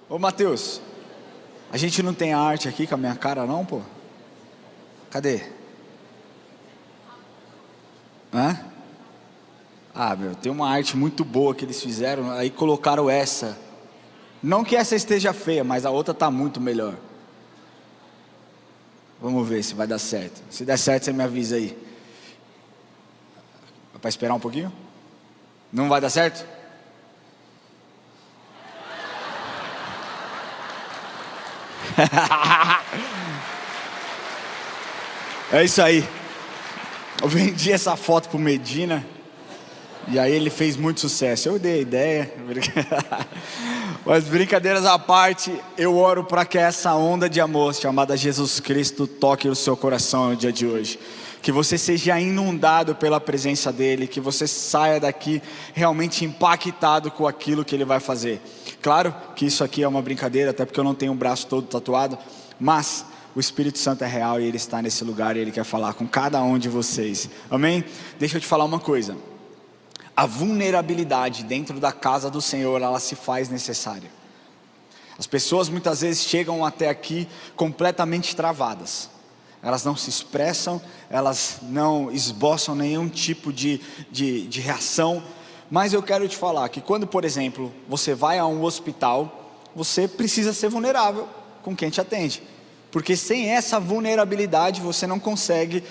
Ô Matheus, a gente não tem arte aqui com a minha cara não, pô? Cadê? Hã? Ah, meu, tem uma arte muito boa que eles fizeram, aí colocaram essa. Não que essa esteja feia, mas a outra tá muito melhor. Vamos ver se vai dar certo. Se der certo, você me avisa aí. É para esperar um pouquinho? Não vai dar certo? É isso aí. Eu vendi essa foto pro Medina e aí ele fez muito sucesso. Eu dei a ideia. Mas brincadeiras à parte, eu oro para que essa onda de amor chamada Jesus Cristo toque o seu coração no dia de hoje. Que você seja inundado pela presença dEle, que você saia daqui realmente impactado com aquilo que Ele vai fazer. Claro que isso aqui é uma brincadeira, até porque eu não tenho o braço todo tatuado, mas o Espírito Santo é real e Ele está nesse lugar e Ele quer falar com cada um de vocês. Amém? Deixa eu te falar uma coisa. A vulnerabilidade dentro da casa do Senhor, ela se faz necessária. As pessoas muitas vezes chegam até aqui completamente travadas. Elas não se expressam, elas não esboçam nenhum tipo de reação. Mas eu quero te falar que quando, por exemplo, você vai a um hospital, você precisa ser vulnerável com quem te atende. Porque sem essa vulnerabilidade você não consegue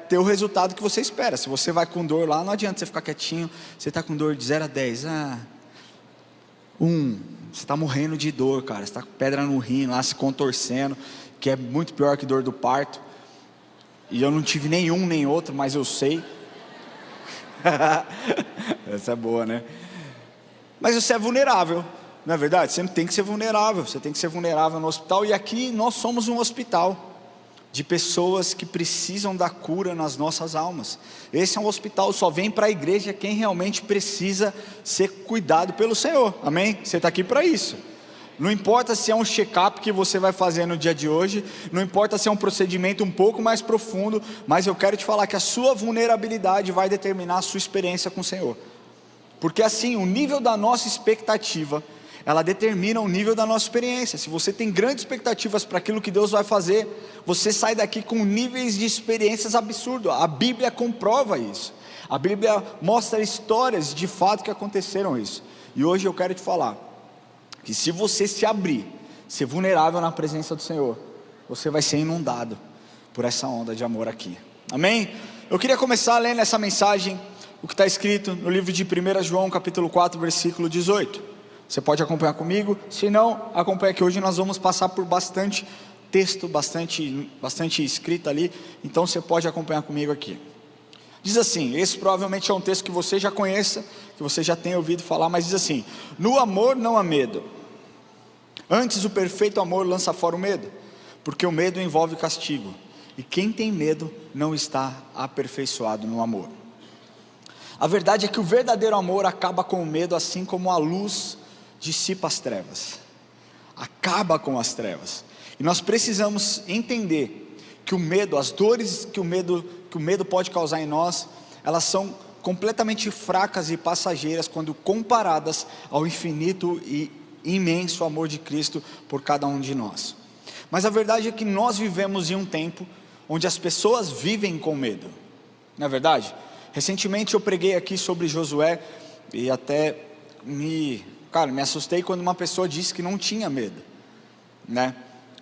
ter o resultado que você espera. Se você vai com dor lá, não adianta você ficar quietinho. Você está com dor de 0 a 10. 1. Você está morrendo de dor, cara. Você está com pedra no rim lá, se contorcendo, que é muito pior que dor do parto. E eu não tive nenhum nem outro, mas eu sei. Essa é boa, né? Mas você é vulnerável. Não é verdade? Você não tem que ser vulnerável. Você tem que ser vulnerável no hospital. E aqui nós somos um hospital de pessoas que precisam da cura nas nossas almas. Esse é um hospital, só vem para a igreja quem realmente precisa ser cuidado pelo Senhor. Amém? Você está aqui para isso. Não importa se é um check-up que você vai fazer no dia de hoje, não importa se é um procedimento um pouco mais profundo, mas eu quero te falar que a sua vulnerabilidade vai determinar a sua experiência com o Senhor. Porque assim, o nível da nossa expectativa, ela determina o nível da nossa experiência. Se você tem grandes expectativas para aquilo que Deus vai fazer, você sai daqui com níveis de experiências absurdos. A Bíblia comprova isso. A Bíblia mostra histórias de fato que aconteceram isso. E hoje eu quero te falar que se você se abrir, ser vulnerável na presença do Senhor, você vai ser inundado por essa onda de amor aqui. Amém? Eu queria começar lendo essa mensagem, o que está escrito no livro de 1 João capítulo 4, versículo 18. Você pode acompanhar comigo, se não, acompanha que hoje nós vamos passar por bastante texto, bastante escrito ali, então você pode acompanhar comigo aqui. Diz assim, esse provavelmente é um texto que você já conheça, que você já tenha ouvido falar, mas diz assim: no amor não há medo, antes o perfeito amor lança fora o medo, porque o medo envolve castigo, e quem tem medo não está aperfeiçoado no amor. A verdade é que o verdadeiro amor acaba com o medo, assim como a luz dissipa as trevas, acaba com as trevas. E nós precisamos entender que o medo, as dores que o medo pode causar em nós, elas são completamente fracas e passageiras quando comparadas ao infinito e imenso amor de Cristo por cada um de nós. Mas a verdade é que nós vivemos em um tempo onde as pessoas vivem com medo, não é verdade? Recentemente eu preguei aqui sobre Josué e até me assustei quando uma pessoa disse que não tinha medo, né?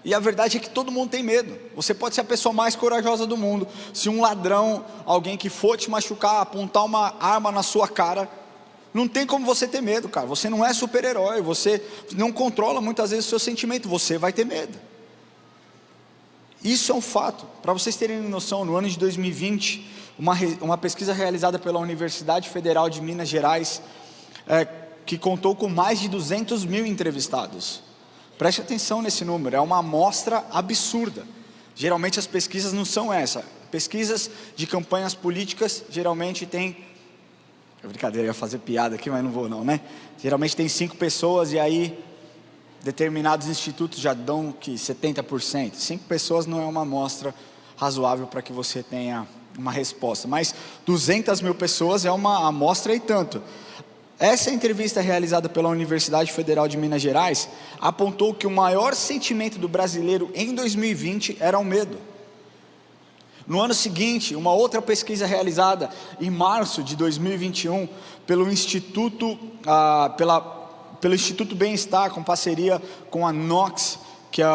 E a verdade é que todo mundo tem medo. Você pode ser a pessoa mais corajosa do mundo. Se um ladrão, alguém que for te machucar, apontar uma arma na sua cara, não tem como você ter medo, cara. Você não é super-herói, você não controla muitas vezes o seu sentimento, você vai ter medo. Isso é um fato. Para vocês terem noção, no ano de 2020, uma pesquisa realizada pela Universidade Federal de Minas Gerais, que contou com mais de 200 mil entrevistados. Preste atenção nesse número, é uma amostra absurda. Geralmente as pesquisas não são essa. Pesquisas de campanhas políticas geralmente tem... É brincadeira, eu ia fazer piada aqui, mas não vou não, né? Geralmente tem 5 pessoas e aí determinados institutos já dão que 70%. 5 pessoas não é uma amostra razoável para que você tenha uma resposta. Mas 200 mil pessoas é uma amostra e tanto. Essa entrevista realizada pela Universidade Federal de Minas Gerais apontou que o maior sentimento do brasileiro em 2020 era o medo. No ano seguinte, uma outra pesquisa realizada em março de 2021 pelo Instituto Bem-Estar, com parceria com a Knox, que é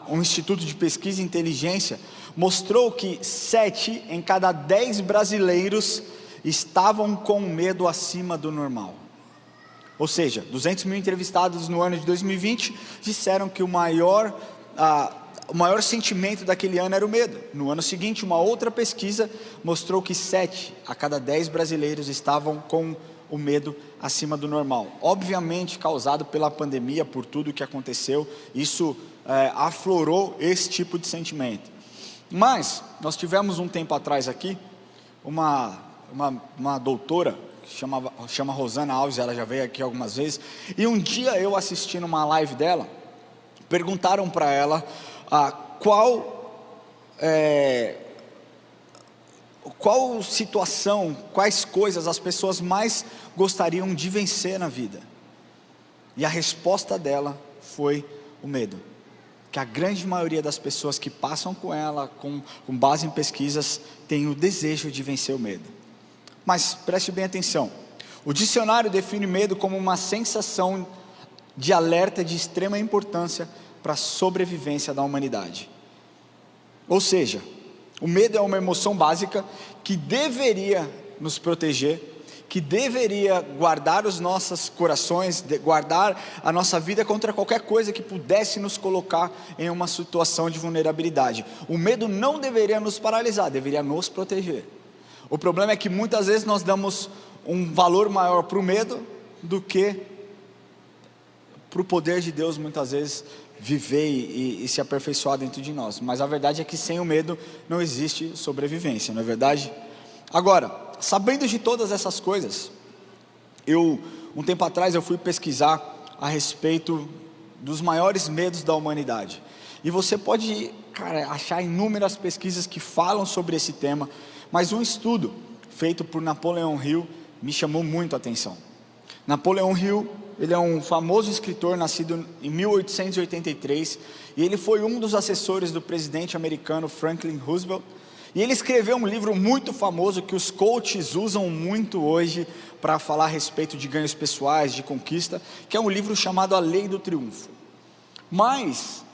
um instituto de pesquisa e inteligência, mostrou que 7 em cada 10 brasileiros estavam com medo acima do normal. Ou seja, 200 mil entrevistados no ano de 2020 disseram que o maior sentimento daquele ano era o medo. No ano seguinte, uma outra pesquisa mostrou que 7 a cada 10 brasileiros estavam com o medo acima do normal. Obviamente causado pela pandemia, por tudo que aconteceu, isso aflorou esse tipo de sentimento. Mas nós tivemos um tempo atrás aqui, uma doutora, que chama Rosana Alves, ela já veio aqui algumas vezes, e um dia eu assistindo uma live dela, perguntaram para ela qual situação, quais coisas as pessoas mais gostariam de vencer na vida. E a resposta dela foi o medo. Que a grande maioria das pessoas que passam com ela, com base em pesquisas, tem o desejo de vencer o medo. Mas preste bem atenção, o dicionário define medo como uma sensação de alerta de extrema importância para a sobrevivência da humanidade. Ou seja, o medo é uma emoção básica que deveria nos proteger, que deveria guardar os nossos corações, guardar a nossa vida contra qualquer coisa que pudesse nos colocar em uma situação de vulnerabilidade. O medo não deveria nos paralisar, deveria nos proteger. O problema é que muitas vezes nós damos um valor maior para o medo do que para o poder de Deus, muitas vezes, viver e se aperfeiçoar dentro de nós. Mas a verdade é que sem o medo não existe sobrevivência, não é verdade? Agora, sabendo de todas essas coisas, um tempo atrás eu fui pesquisar a respeito dos maiores medos da humanidade. E você pode, achar inúmeras pesquisas que falam sobre esse tema, mas um estudo feito por Napoleon Hill me chamou muito a atenção. Napoleon Hill, ele é um famoso escritor, nascido em 1883, e ele foi um dos assessores do presidente americano Franklin Roosevelt, e ele escreveu um livro muito famoso que os coaches usam muito hoje para falar a respeito de ganhos pessoais, de conquista, que é um livro chamado A Lei do Triunfo. Mas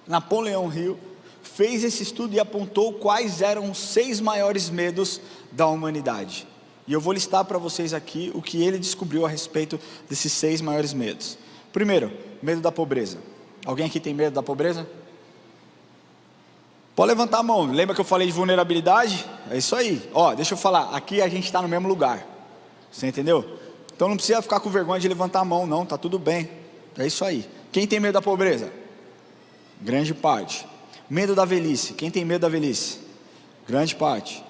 Napoleon Hill fez esse estudo e apontou quais eram os 6 maiores medos da humanidade. E eu vou listar para vocês aqui o que ele descobriu a respeito desses 6 maiores medos. Primeiro, medo da pobreza. Alguém aqui tem medo da pobreza? Pode levantar a mão. Lembra que eu falei de vulnerabilidade? É isso aí. Deixa eu falar, aqui a gente está no mesmo lugar. Você entendeu? Então não precisa ficar com vergonha de levantar a mão, não, tá tudo bem. É isso aí. Quem tem medo da pobreza? Grande parte. Medo da velhice. Quem tem medo da velhice? Grande parte.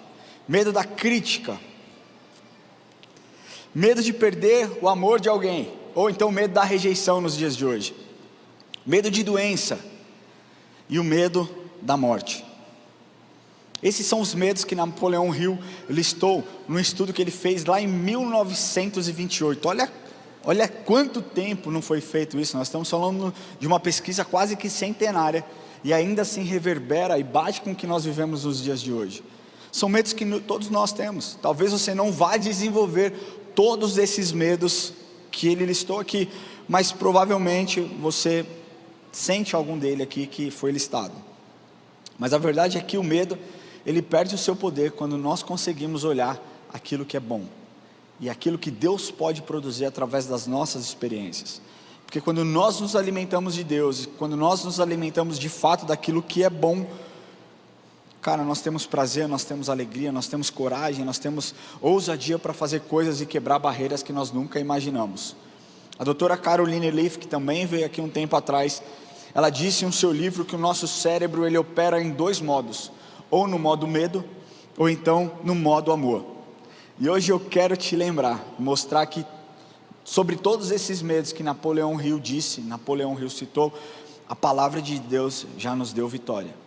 Medo da crítica. Medo de perder o amor de alguém, ou então medo da rejeição nos dias de hoje. Medo de doença e o medo da morte. Esses são os medos que Napoleon Hill listou num estudo que ele fez lá em 1928. Olha quanto tempo não foi feito isso. Nós estamos falando de uma pesquisa quase que centenária, e ainda assim reverbera e bate com o que nós vivemos nos dias de hoje. São medos que todos nós temos. Talvez você não vá desenvolver todos esses medos que ele listou aqui, mas provavelmente você sente algum dele aqui que foi listado. Mas a verdade é que o medo, ele perde o seu poder quando nós conseguimos olhar aquilo que é bom e aquilo que Deus pode produzir através das nossas experiências. Porque quando nós nos alimentamos de Deus, quando nós nos alimentamos de fato daquilo que é bom, nós temos prazer, nós temos alegria, nós temos coragem, nós temos ousadia para fazer coisas e quebrar barreiras que nós nunca imaginamos. A doutora Caroline Leaf, que também veio aqui um tempo atrás, ela disse em seu livro que o nosso cérebro ele opera em 2 modos, ou no modo medo, ou então no modo amor. E hoje eu quero te lembrar, mostrar que sobre todos esses medos que Napoleon Hill disse, Napoleon Hill citou, a palavra de Deus já nos deu vitória.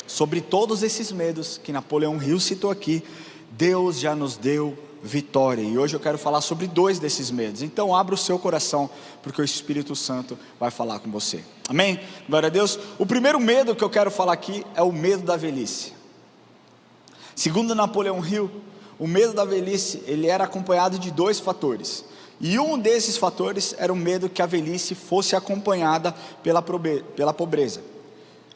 Sobre todos esses medos que Napoleon Hill citou aqui, Deus já nos deu vitória. E hoje eu quero falar sobre 2 desses medos. Então abra o seu coração, porque o Espírito Santo vai falar com você. Amém? Glória a Deus. O primeiro medo que eu quero falar aqui é o medo da velhice. Segundo Napoleão Hill, o medo da velhice, ele era acompanhado de 2 fatores. E um desses fatores era o medo que a velhice fosse acompanhada pela pobreza.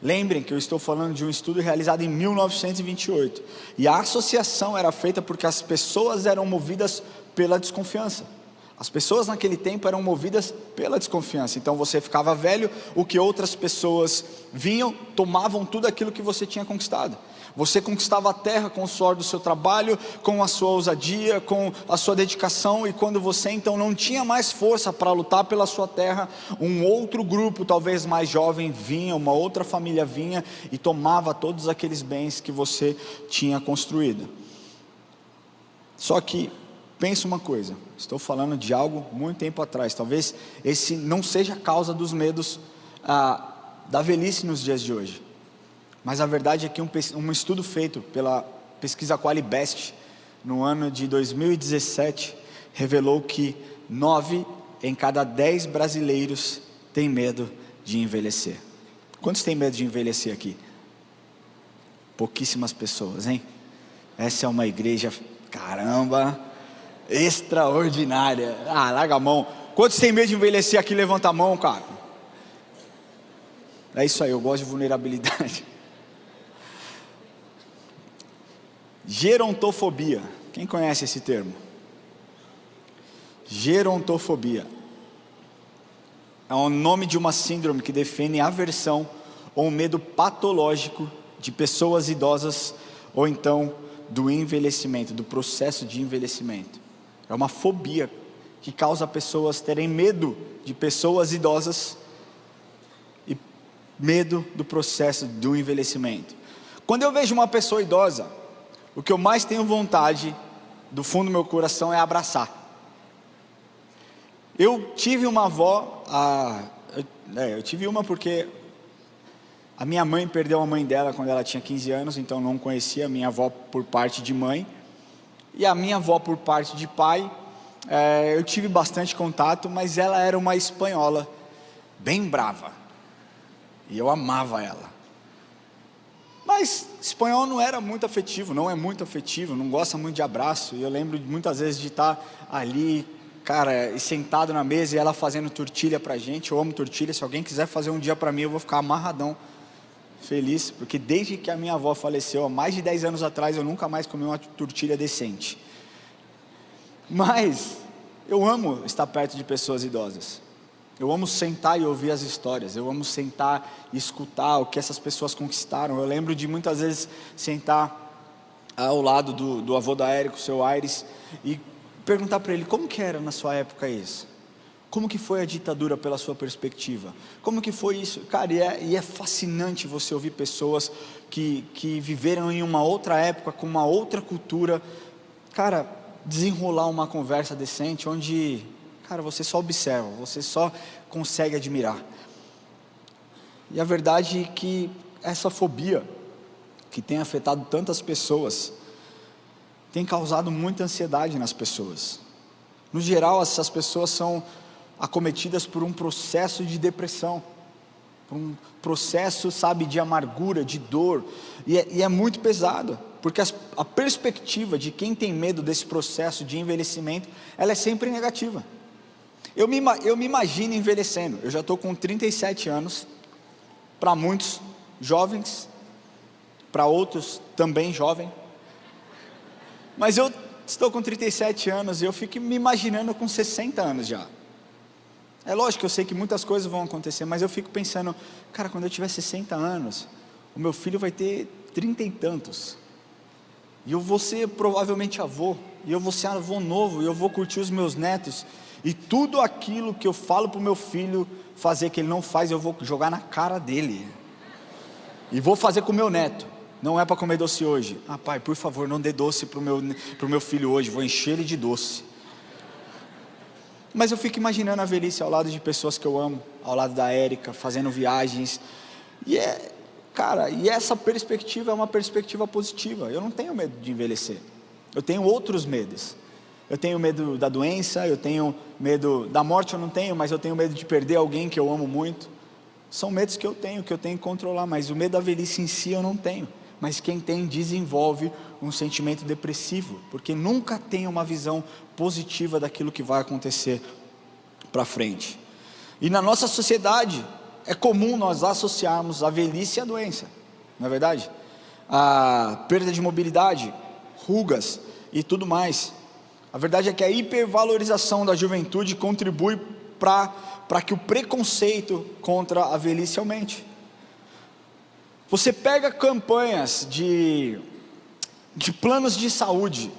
Lembrem que eu estou falando de um estudo realizado em 1928. E a associação era feita porque as pessoas eram movidas pela desconfiança. As pessoas naquele tempo eram movidas pela desconfiança. Então você ficava velho, o que outras pessoas vinham, tomavam tudo aquilo que você tinha conquistado. Você conquistava a terra com o suor do seu trabalho, com a sua ousadia, com a sua dedicação, e quando você então não tinha mais força para lutar pela sua terra, um outro grupo, talvez mais jovem, vinha, uma outra família vinha e tomava todos aqueles bens que você tinha construído. Só que, pensa uma coisa, estou falando de algo muito tempo atrás, talvez esse não seja a causa dos medos da velhice nos dias de hoje. Mas a verdade é que um estudo feito pela pesquisa Qualibest, no ano de 2017, revelou que 9 em cada 10 brasileiros têm medo de envelhecer. Quantos têm medo de envelhecer aqui? Pouquíssimas pessoas, hein? Essa é uma igreja, caramba, extraordinária. Larga a mão. Quantos têm medo de envelhecer aqui? Levanta a mão, cara. É isso aí, eu gosto de vulnerabilidade. Gerontofobia. Quem conhece esse termo? Gerontofobia é o nome de uma síndrome que define aversão ou medo patológico de pessoas idosas, ou então do envelhecimento, do processo de envelhecimento. É uma fobia que causa pessoas terem medo de pessoas idosas e medo do processo do envelhecimento. Quando eu vejo uma pessoa idosa, o que eu mais tenho vontade, do fundo do meu coração, é abraçar. Eu tive uma avó, eu tive uma porque a minha mãe perdeu a mãe dela quando ela tinha 15 anos, então não conhecia a minha avó por parte de mãe. E a minha avó por parte de pai, eu tive bastante contato, mas ela era uma espanhola, bem brava. E eu amava ela. Mas espanhol não era muito afetivo, não é muito afetivo, não gosta muito de abraço. E eu lembro muitas vezes de estar ali, cara, sentado na mesa e ela fazendo tortilha pra gente. Eu amo tortilha, se alguém quiser fazer um dia pra mim, eu vou ficar amarradão, feliz. Porque desde que a minha avó faleceu, há mais de 10 anos atrás, eu nunca mais comi uma tortilha decente. Mas eu amo estar perto de pessoas idosas. Eu amo sentar e ouvir as histórias. Eu amo sentar e escutar o que essas pessoas conquistaram. Eu lembro de muitas vezes sentar ao lado do avô da Érica, o seu Aires, e perguntar para ele: como que era na sua época isso? Como que foi a ditadura pela sua perspectiva? Como que foi isso? Cara, e é fascinante você ouvir pessoas que viveram em uma outra época, com uma outra cultura, cara, desenrolar uma conversa decente, onde, cara, você só observa, você só consegue admirar. E a verdade é que essa fobia, que tem afetado tantas pessoas, tem causado muita ansiedade nas pessoas. No geral, essas pessoas são acometidas por um processo de depressão, por um processo, de amargura, de dor, e é muito pesado, porque a perspectiva de quem tem medo desse processo de envelhecimento, ela é sempre negativa. Eu me imagino envelhecendo. Eu já estou com 37 anos, para muitos jovens, para outros também jovem, mas eu estou com 37 anos e eu fico me imaginando com 60 anos já. É lógico que eu sei que muitas coisas vão acontecer, mas eu fico pensando, cara, quando eu tiver 60 anos, o meu filho vai ter 30 e tantos, e eu vou ser provavelmente avô, e eu vou ser avô novo, e eu vou curtir os meus netos, e tudo aquilo que eu falo para o meu filho fazer que ele não faz, eu vou jogar na cara dele, e vou fazer com o meu neto. Não é para comer doce hoje. Pai, por favor, não dê doce para o meu filho hoje, vou encher ele de doce. Mas eu fico imaginando a velhice ao lado de pessoas que eu amo, ao lado da Érica, fazendo viagens, e essa perspectiva é uma perspectiva positiva. Eu não tenho medo de envelhecer, eu tenho outros medos. Eu tenho medo da doença, eu tenho medo da morte, eu não tenho, mas eu tenho medo de perder alguém que eu amo muito. São medos que eu tenho que controlar, mas o medo da velhice em si eu não tenho. Mas quem tem desenvolve um sentimento depressivo, porque nunca tem uma visão positiva daquilo que vai acontecer para frente. E na nossa sociedade é comum nós associarmos a velhice à doença, não é verdade? A perda de mobilidade, rugas e tudo mais. A verdade é que a hipervalorização da juventude contribui para que o preconceito contra a velhice aumente. Você pega campanhas de planos de saúde,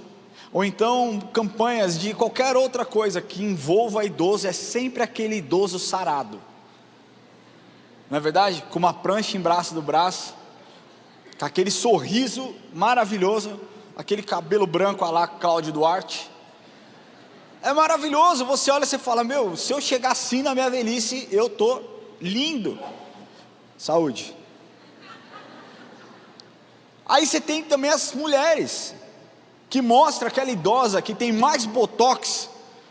ou então campanhas de qualquer outra coisa que envolva idoso, é sempre aquele idoso sarado, não é verdade? Com uma prancha embaixo do braço, com aquele sorriso maravilhoso, aquele cabelo branco à la Cláudio Duarte. É maravilhoso, você olha e você fala, meu, se eu chegar assim na minha velhice, eu tô lindo. Saúde. Aí você tem também as mulheres, que mostra aquela idosa que tem mais botox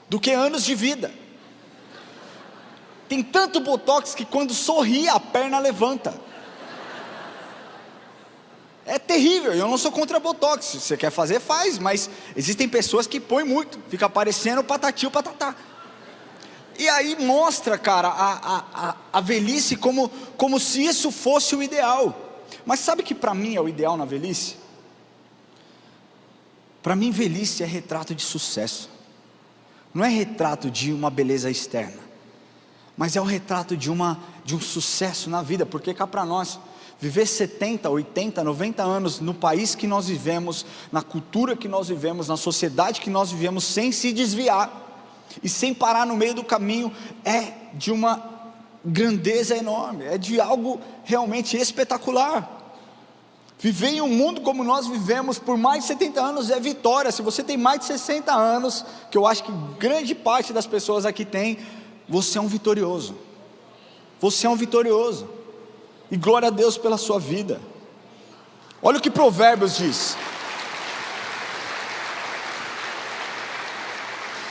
do que anos de vida. Tem tanto botox que quando sorri a perna levanta. É terrível, eu não sou contra botox, se você quer fazer, faz, mas existem pessoas que põem muito, fica parecendo patati ou patatá. E aí mostra, cara, a velhice como se isso fosse o ideal. Mas sabe que para mim é o ideal na velhice? Para mim velhice é retrato de sucesso. Não é retrato de uma beleza externa, mas é o retrato de um sucesso na vida, porque cá para nós, viver 70, 80, 90 anos no país que nós vivemos, na cultura que nós vivemos, na sociedade que nós vivemos, sem se desviar e sem parar no meio do caminho, é de uma grandeza enorme, é de algo realmente espetacular. Viver em um mundo como nós vivemos por mais de 70 anos é vitória. Se você tem mais de 60 anos, que eu acho que grande parte das pessoas aqui tem, você é um vitorioso. Você é um vitorioso. E glória a Deus pela sua vida. Olha o que Provérbios diz.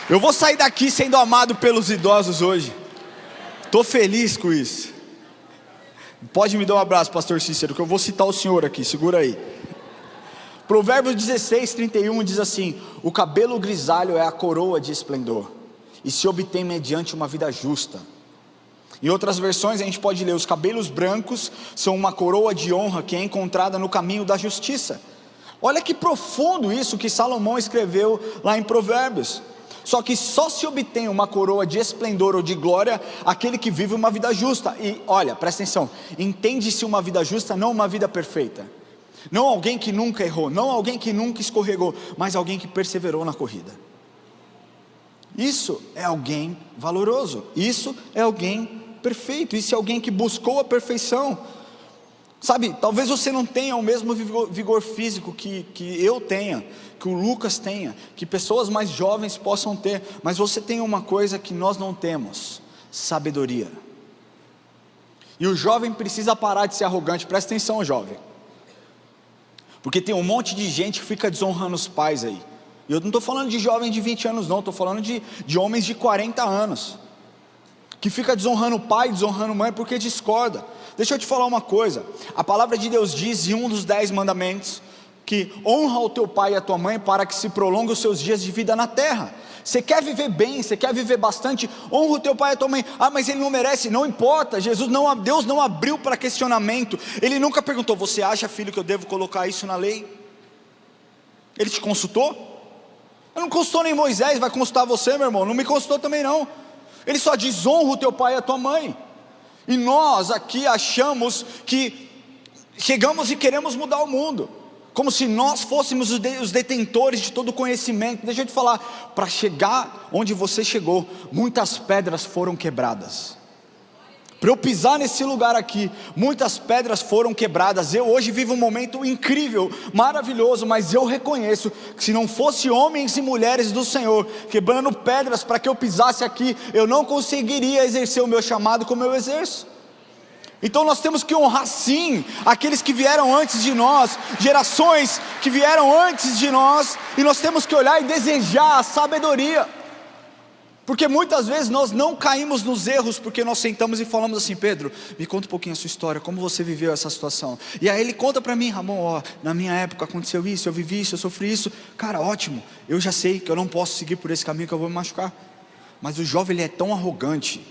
Eu vou sair daqui sendo amado pelos idosos hoje. Estou feliz com isso. Pode me dar um abraço, pastor Cícero, que eu vou citar o senhor aqui, segura aí. Provérbios 16, 31 diz assim: o cabelo grisalho é a coroa de esplendor, e se obtém mediante uma vida justa. Em outras versões a gente pode ler: os cabelos brancos são uma coroa de honra que é encontrada no caminho da justiça. Olha que profundo isso que Salomão escreveu lá em Provérbios. Só que só se obtém uma coroa de esplendor ou de glória aquele que vive uma vida justa. E olha, presta atenção, entende-se uma vida justa, não uma vida perfeita, não alguém que nunca errou, não alguém que nunca escorregou, mas alguém que perseverou na corrida. Isso é alguém valoroso, isso é alguém perfeito, isso é alguém que buscou a perfeição. Sabe, talvez você não tenha o mesmo vigor físico que eu tenha, que o Lucas tenha, que pessoas mais jovens possam ter, mas você tem uma coisa que nós não temos: sabedoria. E o jovem precisa parar de ser arrogante. Presta atenção, jovem, porque tem um monte de gente que fica desonrando os pais aí. E eu não estou falando de jovem de 20 anos não, estou falando de homens de 40 anos, que fica desonrando o pai, desonrando a mãe, porque discorda. Deixa eu te falar uma coisa, a palavra de Deus diz em um dos 10 mandamentos, que honra o teu pai e a tua mãe, para que se prolongue os seus dias de vida na terra. Você quer viver bem, você quer viver bastante, honra o teu pai e a tua mãe. Ah, mas ele não merece, não importa, Deus não abriu para questionamento, Ele nunca perguntou: você acha, filho, que eu devo colocar isso na lei? Ele te consultou? Ele não consultou nem Moisés, vai consultar você, meu irmão? Não me consultou também não. Ele só diz: honra o teu pai e a tua mãe. E nós aqui achamos que chegamos e queremos mudar o mundo, como se nós fôssemos os detentores de todo o conhecimento. Deixa eu te falar, para chegar onde você chegou, muitas pedras foram quebradas. Para eu pisar nesse lugar aqui, muitas pedras foram quebradas. Eu hoje vivo um momento incrível, maravilhoso, mas eu reconheço que se não fosse homens e mulheres do Senhor quebrando pedras para que eu pisasse aqui, eu não conseguiria exercer o meu chamado como eu exerço. Então nós temos que honrar sim aqueles que vieram antes de nós, gerações que vieram antes de nós, e nós temos que olhar e desejar a sabedoria, porque muitas vezes nós não caímos nos erros, porque nós sentamos e falamos assim: Pedro, me conta um pouquinho a sua história, como você viveu essa situação? E aí ele conta para mim: Ramon, ó, na minha época aconteceu isso, eu vivi isso, eu sofri isso. Cara, ótimo, eu já sei que eu não posso seguir por esse caminho, que eu vou me machucar. Mas o jovem, ele é tão arrogante,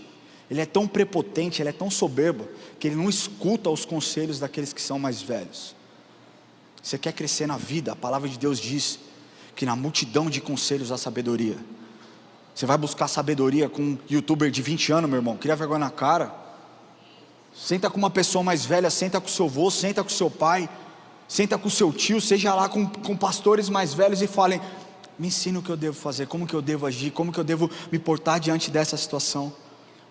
ele é tão prepotente, ele é tão soberbo, que ele não escuta os conselhos daqueles que são mais velhos. Você quer crescer na vida, a palavra de Deus diz que na multidão de conselhos há sabedoria. Você vai buscar sabedoria com um youtuber de 20 anos, meu irmão? Cria vergonha na cara. Senta com uma pessoa mais velha, senta com seu avô, senta com seu pai, senta com seu tio, seja lá com pastores mais velhos e falem: me ensina o que eu devo fazer, como que eu devo agir, como que eu devo me portar diante dessa situação.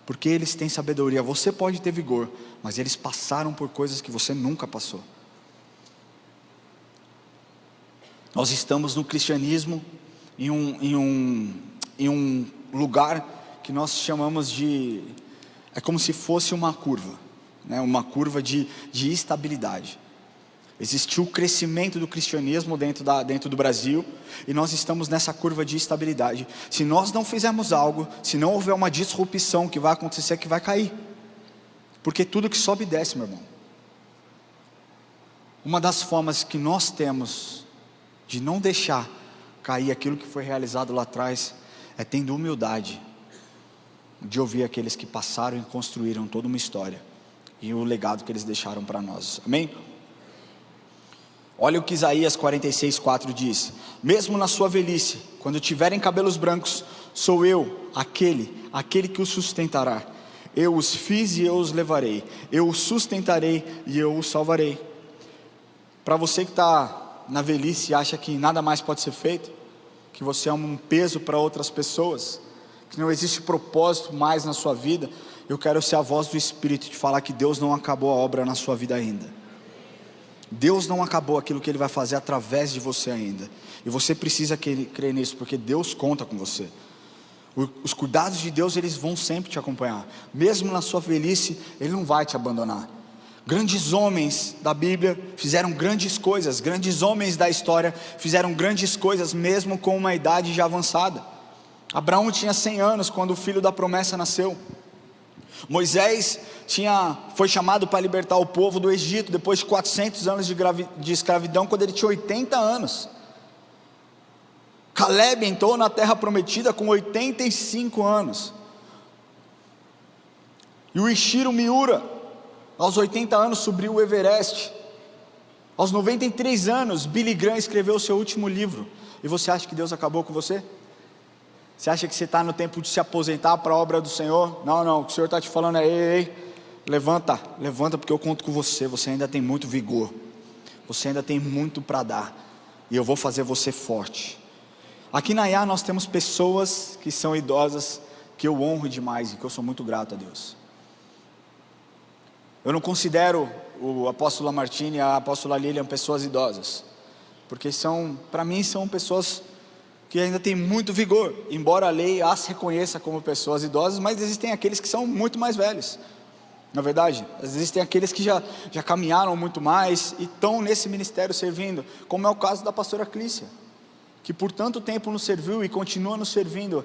Porque eles têm sabedoria. Você pode ter vigor, mas eles passaram por coisas que você nunca passou. Nós estamos no cristianismo em um lugar que nós chamamos de, é como se fosse uma curva, né? Uma curva de estabilidade. Existiu o crescimento do cristianismo dentro do Brasil, e nós estamos nessa curva de estabilidade. Se nós não fizermos algo, se não houver uma disrupção, que vai acontecer, que vai cair, porque tudo que sobe desce, meu irmão. Uma das formas que nós temos de não deixar cair aquilo que foi realizado lá atrás, é tendo humildade de ouvir aqueles que passaram e construíram toda uma história, e o legado que eles deixaram para nós, amém? Olha o que Isaías 46:4 diz: mesmo na sua velhice, quando tiverem cabelos brancos, sou eu, aquele que os sustentará. Eu os fiz e eu os levarei, eu os sustentarei e eu os salvarei. Para você que está na velhice e acha que nada mais pode ser feito, que você é um peso para outras pessoas, que não existe propósito mais na sua vida, eu quero ser a voz do Espírito, de falar que Deus não acabou a obra na sua vida ainda. Deus não acabou aquilo que Ele vai fazer através de você ainda, e você precisa crer nisso, porque Deus conta com você. Os cuidados de Deus, eles vão sempre te acompanhar, mesmo na sua velhice, Ele não vai te abandonar. Grandes homens da Bíblia fizeram grandes coisas, grandes homens da história fizeram grandes coisas, mesmo com uma idade já avançada. Abraão tinha 100 anos quando o filho da promessa nasceu. Moisés foi chamado para libertar o povo do Egito, depois de 400 anos de escravidão, quando ele tinha 80 anos. Caleb entrou na terra prometida com 85 anos. E o Ishiro Miura, aos 80 anos, subiu o Everest. Aos 93 anos, Billy Graham escreveu o seu último livro. E você acha que Deus acabou com você? Você acha que você está no tempo de se aposentar para a obra do Senhor? Não, o que o Senhor está te falando é: ei, levanta, porque eu conto com você. Você ainda tem muito vigor, você ainda tem muito para dar, e eu vou fazer você forte. Aqui na IA nós temos pessoas que são idosas, que eu honro demais e que eu sou muito grato a Deus. Eu não considero o apóstolo Lamartine e a apóstola Lilian pessoas idosas, porque para mim são pessoas que ainda têm muito vigor, embora a lei as reconheça como pessoas idosas, mas existem aqueles que são muito mais velhos. Na verdade, existem aqueles que já caminharam muito mais e estão nesse ministério servindo, como é o caso da pastora Clícia, que por tanto tempo nos serviu e continua nos servindo.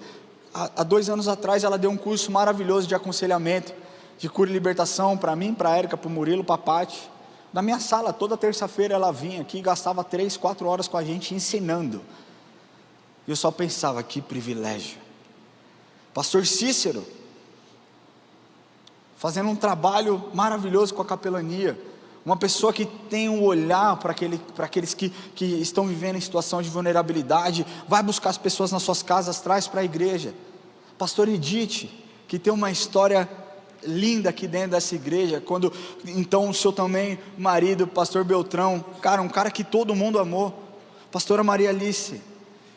Há 2 anos atrás ela deu um curso maravilhoso de aconselhamento, de cura e libertação para mim, para a Érica, para o Murilo, para a Paty. Na minha sala, toda terça-feira ela vinha aqui e gastava 3, 4 horas com a gente ensinando. E eu só pensava: que privilégio. Pastor Cícero, fazendo um trabalho maravilhoso com a capelania, uma pessoa que tem um olhar para aqueles que estão vivendo em situação de vulnerabilidade, vai buscar as pessoas nas suas casas, traz para a igreja. Pastor Edith, que tem uma história linda aqui dentro dessa igreja, então o seu também marido, pastor Beltrão, um cara que todo mundo amou. Pastora Maria Alice,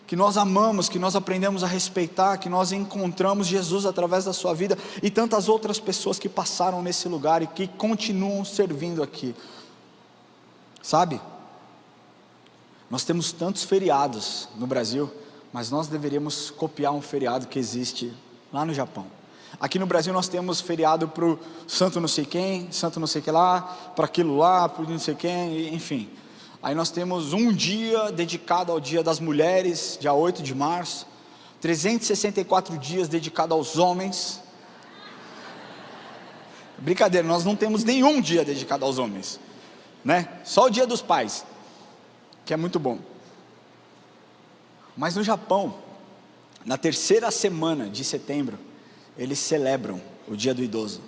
que nós amamos, que nós aprendemos a respeitar, que nós encontramos Jesus através da sua vida, e tantas outras pessoas que passaram nesse lugar e que continuam servindo aqui. Sabe, nós temos tantos feriados no Brasil, mas nós deveríamos copiar um feriado que existe lá no Japão. Aqui no Brasil nós temos feriado para o santo não sei quem, santo não sei que lá, para aquilo lá, para não sei quem, enfim. Aí nós temos um dia dedicado ao Dia das Mulheres, dia 8 de março, 364 dias dedicados aos homens. Brincadeira, nós não temos nenhum dia dedicado aos homens, né? Só o Dia dos Pais, que é muito bom. Mas no Japão, na terceira semana de setembro, eles celebram o Dia do Idoso.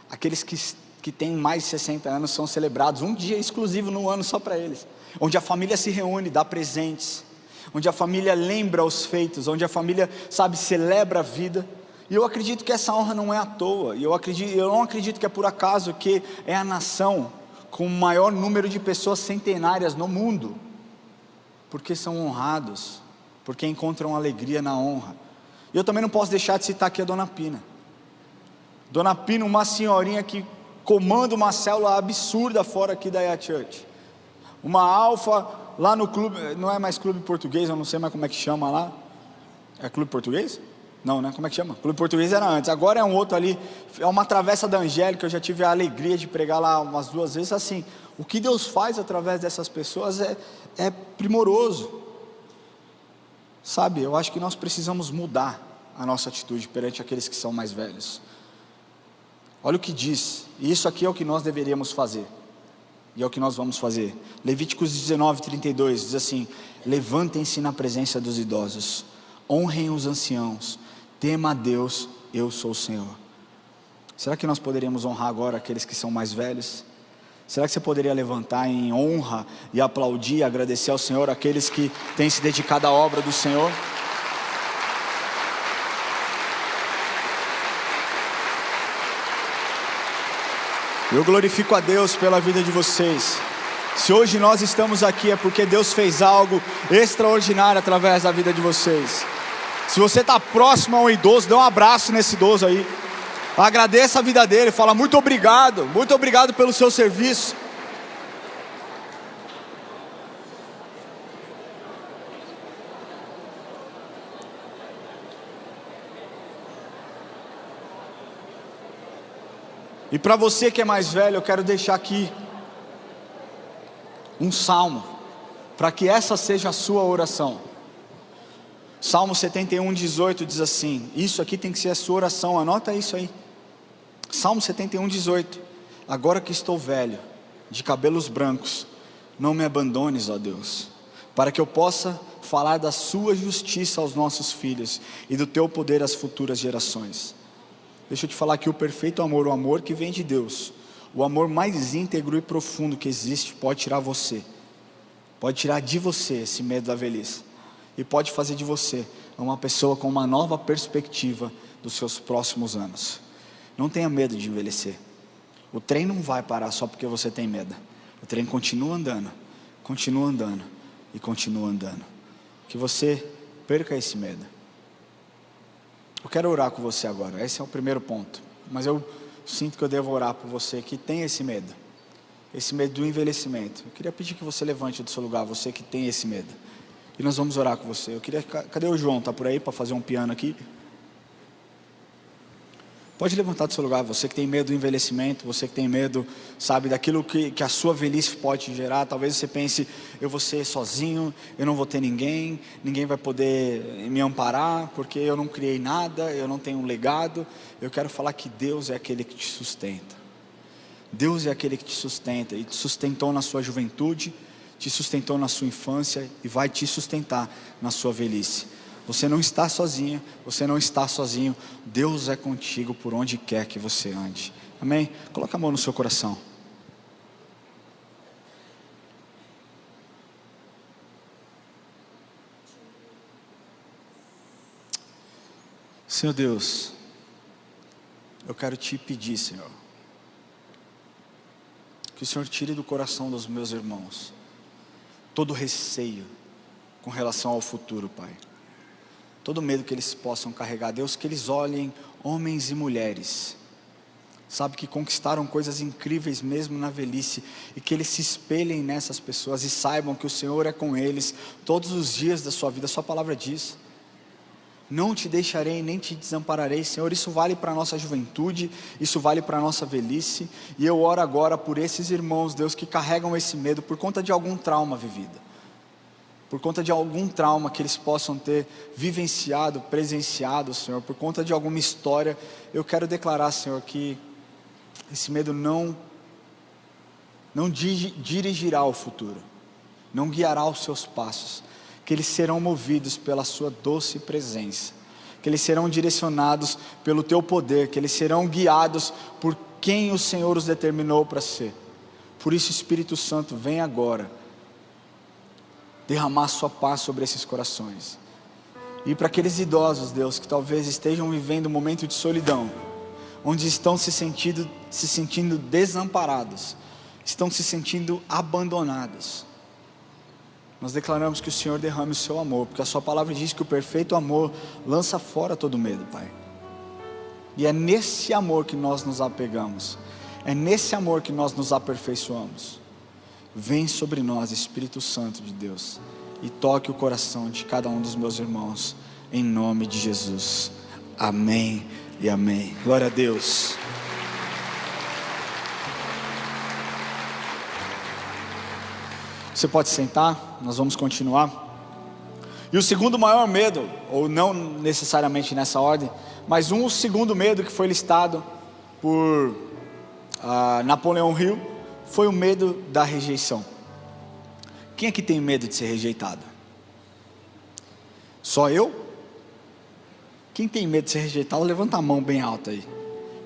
Aqueles que têm mais de 60 anos são celebrados um dia exclusivo no ano só para eles, onde a família se reúne, dá presentes, onde a família lembra os feitos, onde a família, sabe, celebra a vida. E eu acredito que essa honra não é à toa, e eu não acredito que é por acaso que é a nação com o maior número de pessoas centenárias no mundo, porque são honrados, porque encontram alegria na honra. E eu também não posso deixar de citar aqui a Dona Pina. Dona Pina, uma senhorinha que comanda uma célula absurda fora aqui da IA Church, uma alfa lá no clube, não é mais clube português, eu não sei mais como é que chama lá. É clube português? Não, né? Como é que chama? Clube português era antes, agora é um outro ali, é uma travessa da Angélica. Eu já tive a alegria de pregar lá umas 2 vezes. Assim, o que Deus faz através dessas pessoas é primoroso, sabe? Eu acho que nós precisamos mudar a nossa atitude perante aqueles que são mais velhos. Olha o que diz, e isso aqui é o que nós deveríamos fazer, e é o que nós vamos fazer. Levíticos 19:32 diz assim: levantem-se na presença dos idosos, honrem os anciãos, tema a Deus, eu sou o Senhor. Será que nós poderíamos honrar agora aqueles que são mais velhos? Será que você poderia levantar em honra e aplaudir, agradecer ao Senhor aqueles que têm se dedicado à obra do Senhor? Eu glorifico a Deus pela vida de vocês. Se hoje nós estamos aqui é porque Deus fez algo extraordinário através da vida de vocês. Se você está próximo a um idoso, dê um abraço nesse idoso aí, agradeça a vida dele, fala muito obrigado pelo seu serviço. E para você que é mais velho, eu quero deixar aqui um salmo, para que essa seja a sua oração. Salmo 71:18 diz assim, isso aqui tem que ser a sua oração, anota isso aí. Salmo 71:18, agora que estou velho, de cabelos brancos, não me abandones, ó Deus, para que eu possa falar da sua justiça aos nossos filhos, e do teu poder às futuras gerações. Deixa eu te falar que o perfeito amor, o amor que vem de Deus, o amor mais íntegro e profundo que existe, pode tirar você, pode tirar de você esse medo da velhice, e pode fazer de você uma pessoa com uma nova perspectiva dos seus próximos anos. Não tenha medo de envelhecer. O trem não vai parar só porque você tem medo. O trem continua andando e continua andando. Que você perca esse medo. Eu quero orar com você agora, esse é o primeiro ponto, mas eu sinto que eu devo orar por você que tem esse medo do envelhecimento. Eu queria pedir que você levante do seu lugar, você que tem esse medo, e nós vamos orar com você. Cadê o João? Está por aí para fazer um piano aqui? Pode levantar do seu lugar, você que tem medo do envelhecimento, você que tem medo, sabe, daquilo que a sua velhice pode gerar. Talvez você pense, eu vou ser sozinho, eu não vou ter ninguém vai poder me amparar, porque eu não criei nada, eu não tenho um legado. Eu quero falar que Deus é aquele que te sustenta. Deus é aquele que te sustenta, e te sustentou na sua juventude, te sustentou na sua infância, e vai te sustentar na sua velhice. Você não está sozinha, você não está sozinho. Deus é contigo por onde quer que você ande. Amém? Coloca a mão no seu coração. Senhor Deus, eu quero te pedir, Senhor, que o Senhor tire do coração dos meus irmãos todo receio com relação ao futuro, Pai. Todo medo que eles possam carregar, Deus, que eles olhem homens e mulheres, sabe, que conquistaram coisas incríveis mesmo na velhice, e que eles se espelhem nessas pessoas e saibam que o Senhor é com eles todos os dias da sua vida. A sua palavra diz, não te deixarei nem te desampararei. Senhor, isso vale para a nossa juventude, isso vale para a nossa velhice, e eu oro agora por esses irmãos, Deus, que carregam esse medo por conta de algum trauma vivido, por conta de algum trauma que eles possam ter vivenciado, presenciado, Senhor, por conta de alguma história. Eu quero declarar, Senhor, que esse medo não dirigirá o futuro, não guiará os seus passos, que eles serão movidos pela sua doce presença, que eles serão direcionados pelo teu poder, que eles serão guiados por quem o Senhor os determinou para ser. Por isso, Espírito Santo, vem agora derramar sua paz sobre esses corações. E para aqueles idosos, Deus, que talvez estejam vivendo um momento de solidão, onde estão se sentindo desamparados, estão se sentindo abandonados, nós declaramos que o Senhor derrame o seu amor, porque a sua palavra diz que o perfeito amor lança fora todo medo, Pai. E é nesse amor que nós nos apegamos, é nesse amor que nós nos aperfeiçoamos. Vem sobre nós, Espírito Santo de Deus, e toque o coração de cada um dos meus irmãos, em nome de Jesus. Amém e amém. Glória a Deus. Você pode sentar, nós vamos continuar. E o segundo maior medo, ou não necessariamente nessa ordem, mas o segundo medo que foi listado por Napoleão Hill, foi o medo da rejeição. Quem aqui tem medo de ser rejeitado? Só eu? Quem tem medo de ser rejeitado, levanta a mão bem alta aí.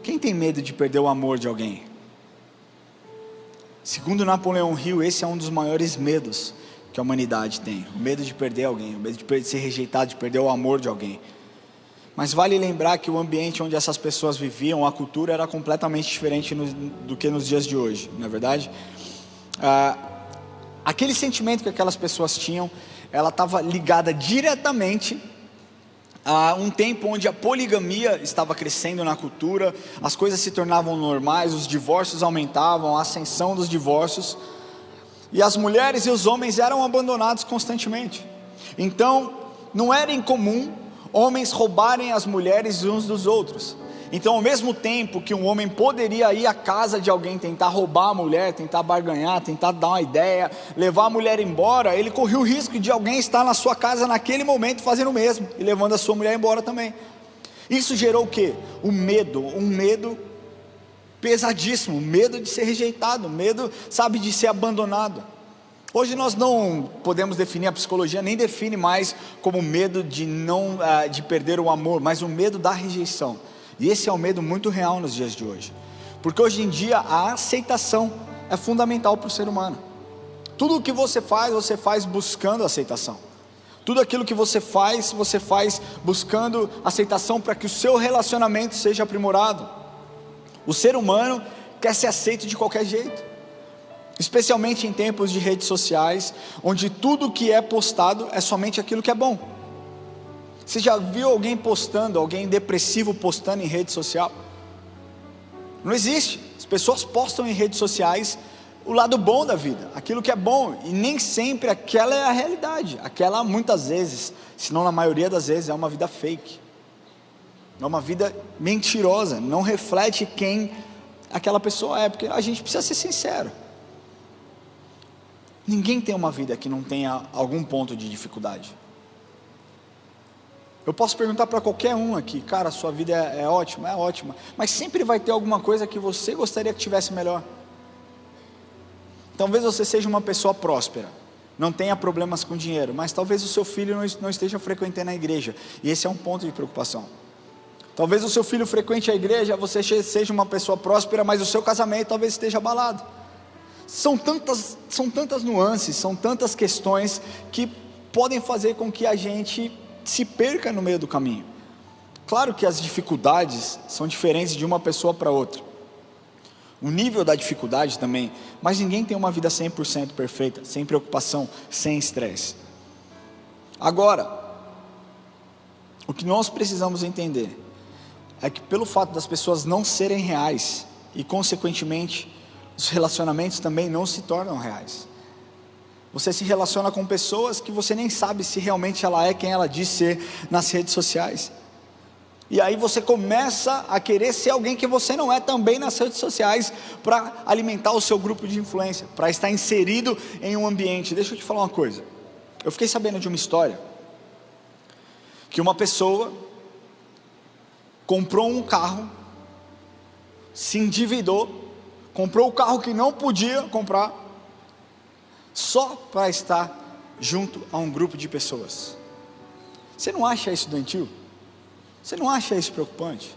Quem tem medo de perder o amor de alguém? Segundo Napoleão Hill, esse é um dos maiores medos que a humanidade tem. O medo de perder alguém, o medo de ser rejeitado, de perder o amor de alguém. Mas vale lembrar que o ambiente onde essas pessoas viviam, a cultura era completamente diferente do que nos dias de hoje, não é verdade? Aquele sentimento que aquelas pessoas tinham, ela estava ligada diretamente a um tempo onde a poligamia estava crescendo na cultura, as coisas se tornavam normais, os divórcios aumentavam, a ascensão dos divórcios, e as mulheres e os homens eram abandonados constantemente. Então, não era incomum homens roubarem as mulheres uns dos outros. Então, ao mesmo tempo que um homem poderia ir à casa de alguém, tentar roubar a mulher, tentar barganhar, tentar dar uma ideia, levar a mulher embora, ele corria o risco de alguém estar na sua casa naquele momento fazendo o mesmo, e levando a sua mulher embora também. Isso gerou o quê? Um medo pesadíssimo, medo de ser rejeitado, medo, de ser abandonado. Hoje nós não podemos definir, a psicologia nem define mais como medo de perder o amor, mas o medo da rejeição. E esse é um medo muito real nos dias de hoje, porque hoje em dia a aceitação é fundamental para o ser humano. Tudo o que você faz buscando aceitação. Tudo aquilo que você faz buscando aceitação para que o seu relacionamento seja aprimorado. O ser humano quer ser aceito de qualquer jeito, especialmente em tempos de redes sociais, onde tudo que é postado é somente aquilo que é bom. Você já viu alguém depressivo postando em rede social? Não existe. As pessoas postam em redes sociais o lado bom da vida, aquilo que é bom, e nem sempre aquela é a realidade. Aquela muitas vezes, se não na maioria das vezes, é uma vida fake, é uma vida mentirosa, não reflete quem aquela pessoa é, porque a gente precisa ser sincero. Ninguém tem uma vida que não tenha algum ponto de dificuldade. Eu posso perguntar para qualquer um aqui, cara, a sua vida é ótima, mas sempre vai ter alguma coisa que você gostaria que tivesse melhor. Talvez você seja uma pessoa próspera, não tenha problemas com dinheiro, mas talvez o seu filho não esteja frequentando a igreja, e esse é um ponto de preocupação. Talvez o seu filho frequente a igreja, você seja uma pessoa próspera, mas o seu casamento talvez esteja abalado. São tantas nuances, são tantas questões que podem fazer com que a gente se perca no meio do caminho. Claro que as dificuldades são diferentes de uma pessoa para outra, o nível da dificuldade também, mas ninguém tem uma vida 100% perfeita, sem preocupação, sem estresse. Agora, o que nós precisamos entender é que pelo fato das pessoas não serem reais, e consequentemente os relacionamentos também não se tornam reais. Você se relaciona com pessoas que você nem sabe se realmente ela é quem ela diz ser nas redes sociais. E aí você começa a querer ser alguém que você não é também nas redes sociais, para alimentar o seu grupo de influência, para estar inserido em um ambiente. Deixa eu te falar uma coisa. Eu fiquei sabendo de uma história, que uma pessoa comprou um carro, se endividou, comprou o carro que não podia comprar, só para estar junto a um grupo de pessoas. Você não acha isso doentio? Você não acha isso preocupante?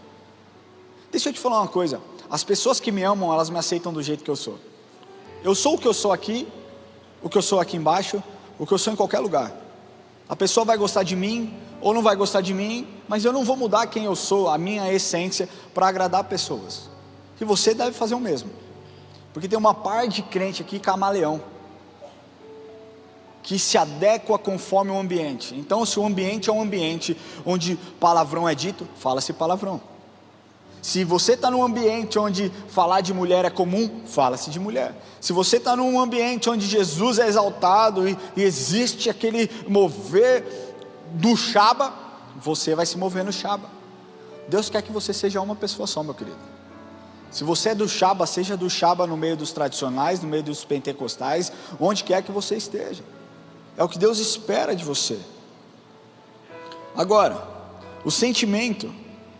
Deixa eu te falar uma coisa. As pessoas que me amam, elas me aceitam do jeito que eu sou. Eu sou o que eu sou aqui, o que eu sou aqui embaixo, o que eu sou em qualquer lugar. A pessoa vai gostar de mim ou não vai gostar de mim, mas eu não vou mudar quem eu sou, a minha essência, para agradar pessoas. E você deve fazer o mesmo. Porque tem uma par de crente aqui camaleão, que se adequa conforme o ambiente. Então, se o ambiente é um ambiente onde palavrão é dito, fala-se palavrão. Se você está num ambiente onde falar de mulher é comum, fala-se de mulher. Se você está num ambiente onde Jesus é exaltado e existe aquele mover do Shaba, você vai se mover no Shaba. Deus quer que você seja uma pessoa só, meu querido. Se você é do Shaba, seja do Shaba no meio dos tradicionais, no meio dos pentecostais, onde quer que você esteja. É o que Deus espera de você. Agora, o sentimento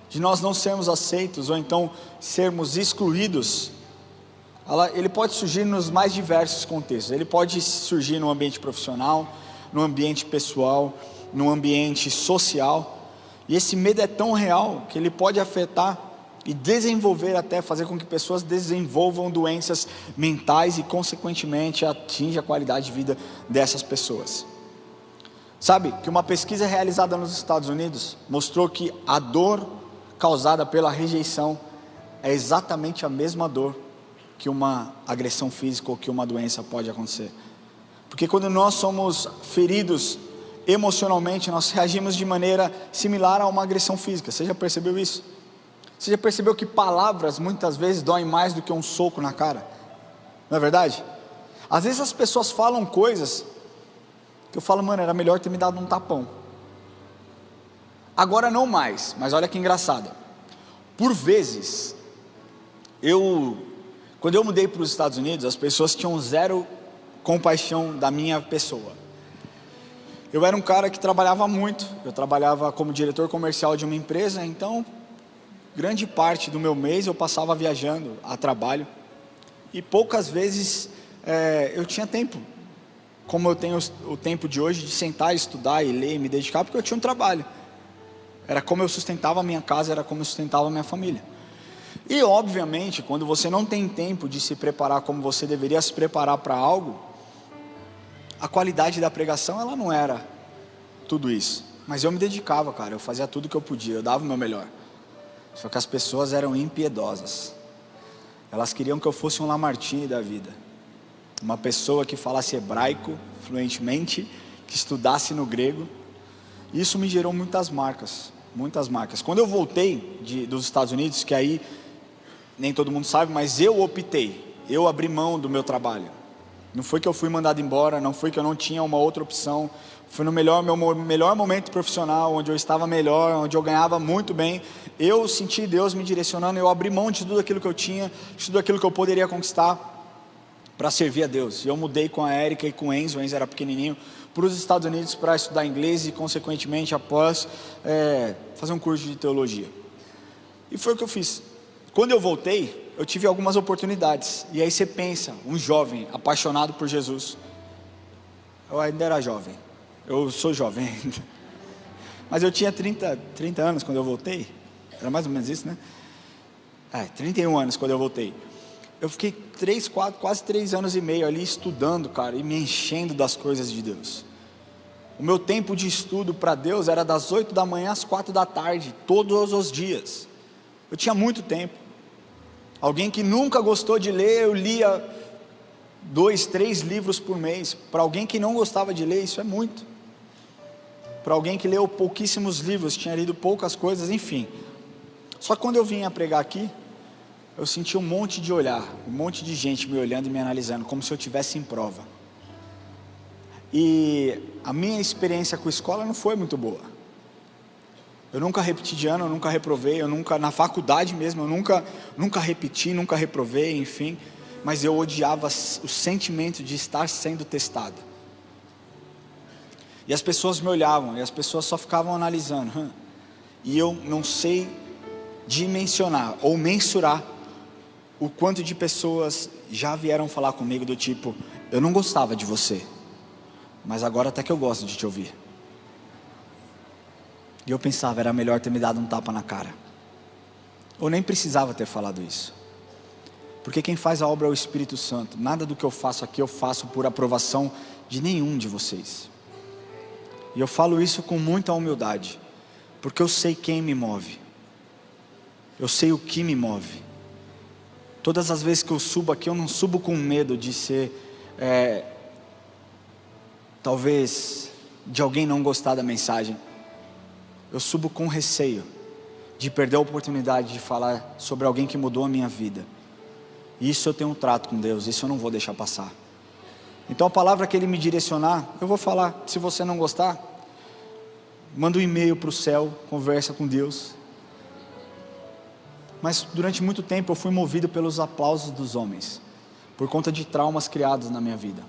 de nós não sermos aceitos, ou então sermos excluídos, ele pode surgir nos mais diversos contextos. Ele pode surgir no ambiente profissional, no ambiente pessoal, no ambiente social, e esse medo é tão real, que ele pode afetar e desenvolver, até fazer com que pessoas desenvolvam doenças mentais e consequentemente atinja a qualidade de vida dessas pessoas. Sabe que uma pesquisa realizada nos Estados Unidos mostrou que a dor causada pela rejeição é exatamente a mesma dor que uma agressão física ou que uma doença pode acontecer. Porque quando nós somos feridos emocionalmente, nós reagimos de maneira similar a uma agressão física. Você já percebeu isso? Você já percebeu que palavras muitas vezes doem mais do que um soco na cara? Não é verdade? Às vezes as pessoas falam coisas que eu falo, mano, era melhor ter me dado um tapão. Agora não mais, mas olha que engraçado. Por vezes, quando eu mudei para os Estados Unidos, as pessoas tinham zero compaixão da minha pessoa. Eu era um cara que trabalhava muito, eu trabalhava como diretor comercial de uma empresa, então grande parte do meu mês eu passava viajando a trabalho, e poucas vezes eu tinha tempo, como eu tenho o tempo de hoje, de sentar, estudar e ler, e me dedicar, porque eu tinha um trabalho. Era como eu sustentava a minha casa, era como eu sustentava a minha família. E obviamente, quando você não tem tempo de se preparar como você deveria se preparar para algo, a qualidade da pregação, ela não era tudo isso. Mas eu me dedicava, cara, eu fazia tudo que eu podia, eu dava o meu melhor. Só que as pessoas eram impiedosas. Elas queriam que eu fosse um Lamartine da vida, uma pessoa que falasse hebraico fluentemente, que estudasse no grego. Isso me gerou muitas marcas, muitas marcas. Quando eu voltei dos Estados Unidos, que aí nem todo mundo sabe, mas eu abri mão do meu trabalho. Não foi que eu fui mandado embora, não foi que eu não tinha uma outra opção. Foi no meu melhor momento profissional, onde eu estava melhor, onde eu ganhava muito bem. Eu senti Deus me direcionando, eu abri mão de tudo aquilo que eu tinha, de tudo aquilo que eu poderia conquistar, para servir a Deus. E eu mudei com a Érica e com o Enzo era pequenininho, para os Estados Unidos para estudar inglês e consequentemente após fazer um curso de teologia. E foi o que eu fiz. Quando eu voltei, eu tive algumas oportunidades. E aí você pensa, um jovem apaixonado por Jesus. Eu ainda era jovem. Eu sou jovem ainda. Mas eu tinha 30 anos quando eu voltei. Era mais ou menos isso, né? 31 anos quando eu voltei. Eu fiquei quase 3 anos e meio ali estudando, cara, e me enchendo das coisas de Deus. O meu tempo de estudo para Deus era das 8 da manhã às 4 da tarde, todos os dias. Eu tinha muito tempo. Alguém que nunca gostou de ler, eu lia 2, 3 livros por mês. Para alguém que não gostava de ler, isso é muito. Para alguém que leu pouquíssimos livros, tinha lido poucas coisas, enfim. Só que quando eu vim a pregar aqui, eu senti um monte de olhar, um monte de gente me olhando e me analisando, como se eu estivesse em prova. E a minha experiência com a escola não foi muito boa. Eu nunca repeti de ano, eu nunca reprovei, na faculdade mesmo, eu nunca repeti, nunca reprovei, enfim. Mas eu odiava o sentimento de estar sendo testado. E as pessoas me olhavam, e as pessoas só ficavam analisando. E eu não sei dimensionar ou mensurar o quanto de pessoas já vieram falar comigo do tipo: eu não gostava de você, mas agora até que eu gosto de te ouvir. E eu pensava, era melhor ter me dado um tapa na cara. Ou nem precisava ter falado isso. Porque quem faz a obra é o Espírito Santo. Nada do que eu faço aqui eu faço por aprovação de nenhum de vocês. E eu falo isso com muita humildade, porque eu sei quem me move. Eu sei o que me move. Todas as vezes que eu subo aqui, eu não subo com medo de ser, talvez, de alguém não gostar da mensagem. Eu subo com receio de perder a oportunidade de falar sobre alguém que mudou a minha vida. E isso eu tenho um trato com Deus, isso eu não vou deixar passar. Então a palavra que Ele me direcionar, eu vou falar. Se você não gostar, manda um e-mail para o céu, conversa com Deus. Mas durante muito tempo eu fui movido pelos aplausos dos homens, por conta de traumas criados na minha vida.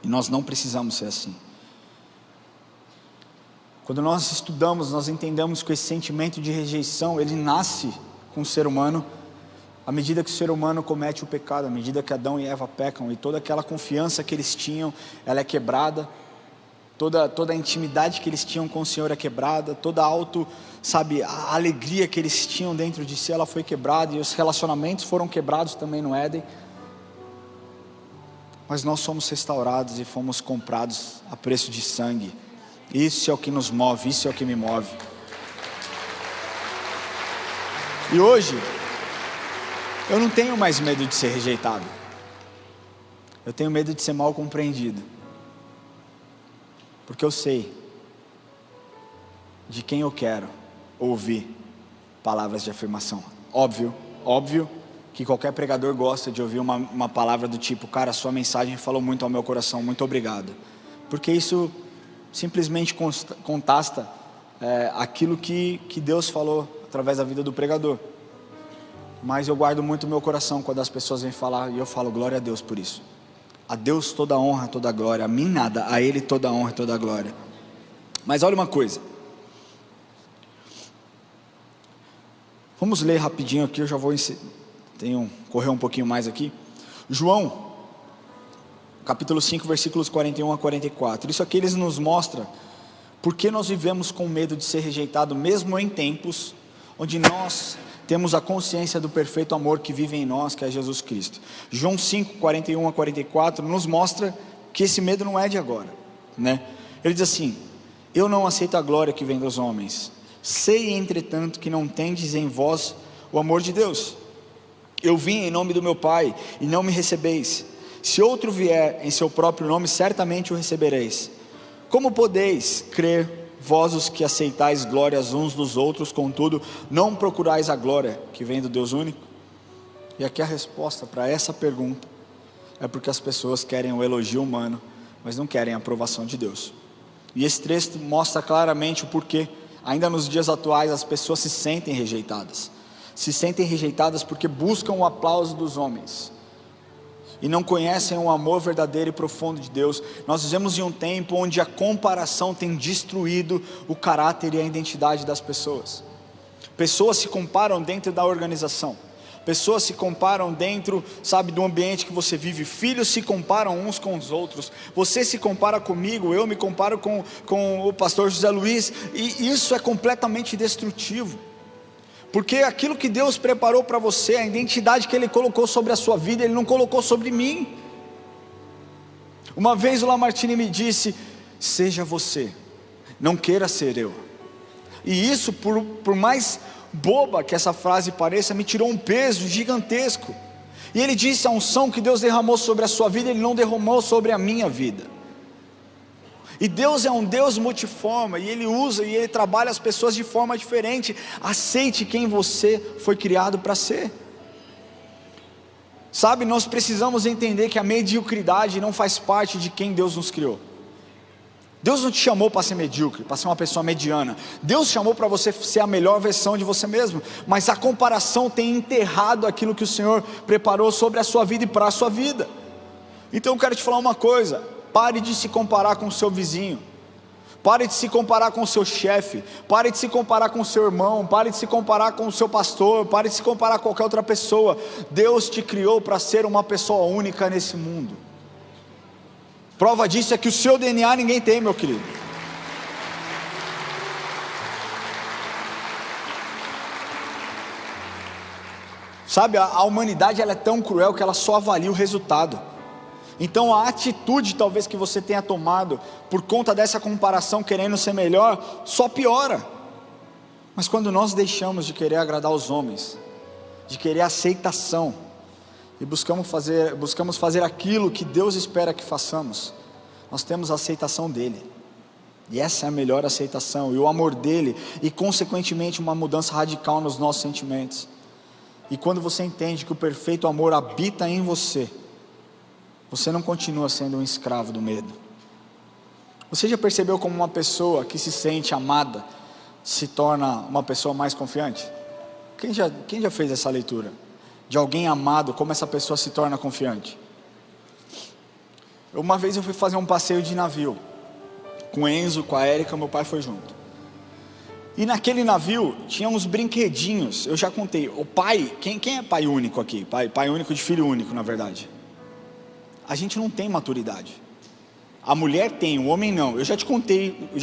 E nós não precisamos ser assim. Quando nós estudamos, nós entendemos que esse sentimento de rejeição, ele nasce com o ser humano, à medida que o ser humano comete o pecado, à medida que Adão e Eva pecam, e toda aquela confiança que eles tinham, ela é quebrada, toda a intimidade que eles tinham com o Senhor é quebrada, toda a alegria que eles tinham dentro de si, ela foi quebrada, e os relacionamentos foram quebrados também no Éden. Mas nós somos restaurados e fomos comprados a preço de sangue. Isso é o que nos move, isso é o que me move. E hoje, eu não tenho mais medo de ser rejeitado. Eu tenho medo de ser mal compreendido. Porque eu sei de quem eu quero ouvir palavras de afirmação. Óbvio que qualquer pregador gosta de ouvir uma palavra do tipo: cara, sua mensagem falou muito ao meu coração, muito obrigado. Porque isso simplesmente contasta aquilo que Deus falou através da vida do pregador. Mas eu guardo muito o meu coração quando as pessoas vêm falar, e eu falo: glória a Deus por isso. A Deus toda a honra, toda a glória. A mim nada, a Ele toda a honra e toda a glória. Mas olha uma coisa, vamos ler rapidinho aqui, eu já vou correr um pouquinho mais aqui. João capítulo 5, versículos 41 a 44. Isso aqui eles nos mostra porque nós vivemos com medo de ser rejeitado, mesmo em tempos onde nós temos a consciência do perfeito amor que vive em nós, que é Jesus Cristo. João 5, 41 a 44 nos mostra que esse medo não é de agora, né? Ele diz assim: eu não aceito a glória que vem dos homens, sei entretanto que não tendes em vós o amor de Deus. Eu vim em nome do meu Pai e não me recebeis. Se outro vier em seu próprio nome, certamente o recebereis. Como podeis crer vós os que aceitais glórias uns dos outros, contudo não procurais a glória que vem do Deus único? E aqui a resposta para essa pergunta é porque as pessoas querem o elogio humano, mas não querem a aprovação de Deus. E esse texto mostra claramente o porquê ainda nos dias atuais as pessoas se sentem rejeitadas. Se sentem rejeitadas porque buscam o aplauso dos homens e não conhecem o amor verdadeiro e profundo de Deus. Nós vivemos em um tempo onde a comparação tem destruído o caráter e a identidade das pessoas. Pessoas se comparam dentro da organização, pessoas se comparam dentro, do ambiente que você vive. Filhos se comparam uns com os outros. Você se compara comigo, eu me comparo com o pastor José Luiz, e isso é completamente destrutivo. Porque aquilo que Deus preparou para você, a identidade que Ele colocou sobre a sua vida, Ele não colocou sobre mim. Uma vez o Lamartine me disse: seja você, não queira ser eu. E isso, por mais boba que essa frase pareça, me tirou um peso gigantesco. E ele disse: a unção que Deus derramou sobre a sua vida, Ele não derramou sobre a minha vida. E Deus é um Deus multiforme, e Ele usa e Ele trabalha as pessoas de forma diferente. Aceite quem você foi criado para ser. Nós precisamos entender que a mediocridade não faz parte de quem Deus nos criou. Deus não te chamou para ser medíocre, para ser uma pessoa mediana. Deus chamou para você ser a melhor versão de você mesmo. Mas a comparação tem enterrado aquilo que o Senhor preparou sobre a sua vida e para a sua vida. Então eu quero te falar uma coisa: pare de se comparar com o seu vizinho, pare de se comparar com o seu chefe, pare de se comparar com o seu irmão, pare de se comparar com o seu pastor, pare de se comparar com qualquer outra pessoa. Deus te criou para ser uma pessoa única nesse mundo. Prova disso é que o seu DNA ninguém tem, meu querido. Sabe, a humanidade ela é tão cruel que ela só avalia o resultado. Então a atitude talvez que você tenha tomado por conta dessa comparação, querendo ser melhor, só piora. Mas quando nós deixamos de querer agradar os homens, de querer aceitação, e buscamos fazer aquilo que Deus espera que façamos, nós temos a aceitação dele, e essa é a melhor aceitação, e o amor dele, e consequentemente uma mudança radical nos nossos sentimentos. E quando você entende que o perfeito amor habita em você, você não continua sendo um escravo do medo. Você já percebeu como uma pessoa que se sente amada se torna uma pessoa mais confiante? Quem já fez essa leitura? De alguém amado, como essa pessoa se torna confiante? Uma vez eu fui fazer um passeio de navio com o Enzo, com a Érica, meu pai foi junto. E naquele navio tinha uns brinquedinhos. Eu já contei. O pai, quem é pai único aqui? Pai único de filho único, na verdade. A gente não tem maturidade. A mulher tem, o homem não. Eu já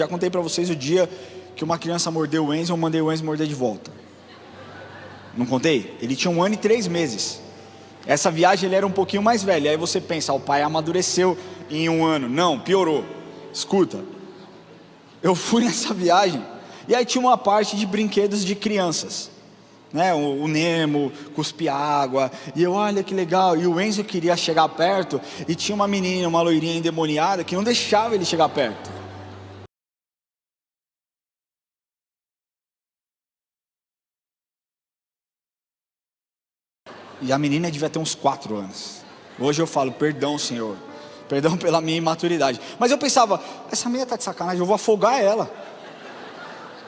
contei para vocês o dia que uma criança mordeu o Enzo, eu mandei o Enzo morder de volta. Não contei? Ele tinha 1 ano e 3 meses. Essa viagem ele era um pouquinho mais velho. Aí você pensa, o pai amadureceu em 1 ano. Não, piorou. Escuta, eu fui nessa viagem, e aí tinha uma parte de brinquedos de crianças, né? O Nemo, cuspe água, e eu, olha que legal. E o Enzo queria chegar perto, e tinha uma menina, uma loirinha endemoniada, que não deixava ele chegar perto. E a menina devia ter uns 4 anos. Hoje eu falo, perdão, Senhor, perdão pela minha imaturidade. Mas eu pensava, essa menina está de sacanagem, eu vou afogar ela.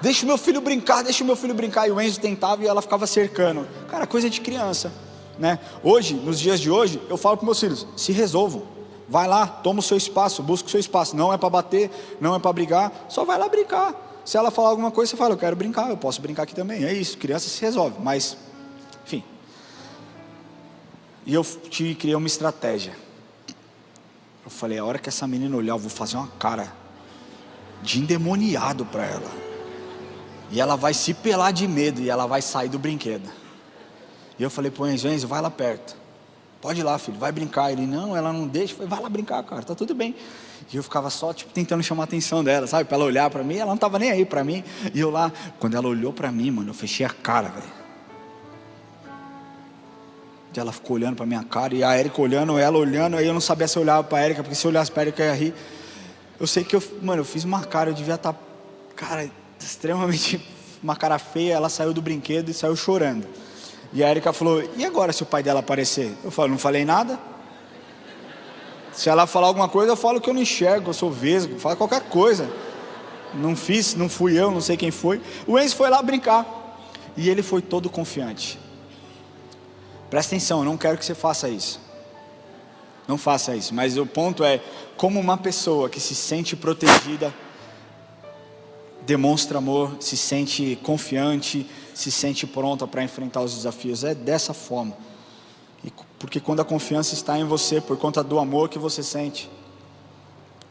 Deixa o meu filho brincar. E o Enzo tentava e ela ficava cercando. Cara, coisa de criança, né? Hoje, nos dias de hoje, eu falo para meus filhos, se resolvam. Vai lá, toma o seu espaço, busca o seu espaço. Não é para bater, não é para brigar, só vai lá brincar. Se ela falar alguma coisa, você fala, eu quero brincar, eu posso brincar aqui também. É isso, criança se resolve. Mas, enfim. E eu criei uma estratégia. Eu falei, a hora que essa menina olhar, eu vou fazer uma cara de endemoniado para ela. E ela vai se pelar de medo, e ela vai sair do brinquedo. E eu falei pro Enzo, vai lá perto. Pode ir lá, filho, vai brincar. Ele, não, ela não deixa. Eu falei, vai lá brincar, cara, tá tudo bem. E eu ficava só, tentando chamar a atenção dela, sabe? Para ela olhar para mim, ela não tava nem aí para mim. E eu lá, quando ela olhou para mim, mano, eu fechei a cara, velho. E ela ficou olhando para minha cara, e a Érica olhando, ela olhando. Aí eu não sabia se eu olhava para a Érica, porque se eu olhasse para a Érica eu ia rir. Eu sei que eu fiz uma cara, eu devia estar, cara, extremamente uma cara feia. Ela saiu do brinquedo e saiu chorando. E a Érica falou, e agora se o pai dela aparecer? Eu falo, não falei nada. Se ela falar alguma coisa, eu falo que eu não enxergo, eu sou vesgo, falo qualquer coisa. Não fiz, não fui eu, não sei quem foi. O Enzo foi lá brincar, e ele foi todo confiante. Presta atenção, eu não quero que você faça isso. Não faça isso, mas o ponto é, como uma pessoa que se sente protegida, demonstra amor, se sente confiante, se sente pronta para enfrentar os desafios. É dessa forma. Porque quando a confiança está em você, por conta do amor que você sente,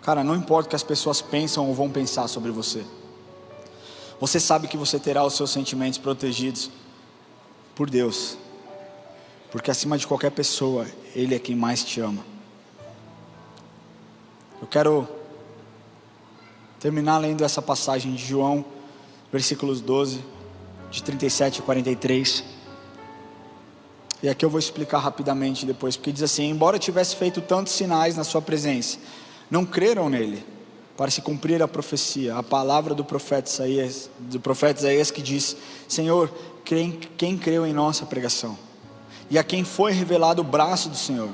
cara, não importa o que as pessoas pensam ou vão pensar sobre você. Você sabe que você terá os seus sentimentos protegidos por Deus. Porque acima de qualquer pessoa, Ele é quem mais te ama. Eu quero terminar lendo essa passagem de João, versículos 12, de 37 a 43. E aqui eu vou explicar rapidamente depois, porque diz assim, embora eu tivesse feito tantos sinais na sua presença, não creram nele, para se cumprir a profecia, a palavra do profeta Isaías que diz, Senhor, quem creu em nossa pregação? E a quem foi revelado o braço do Senhor?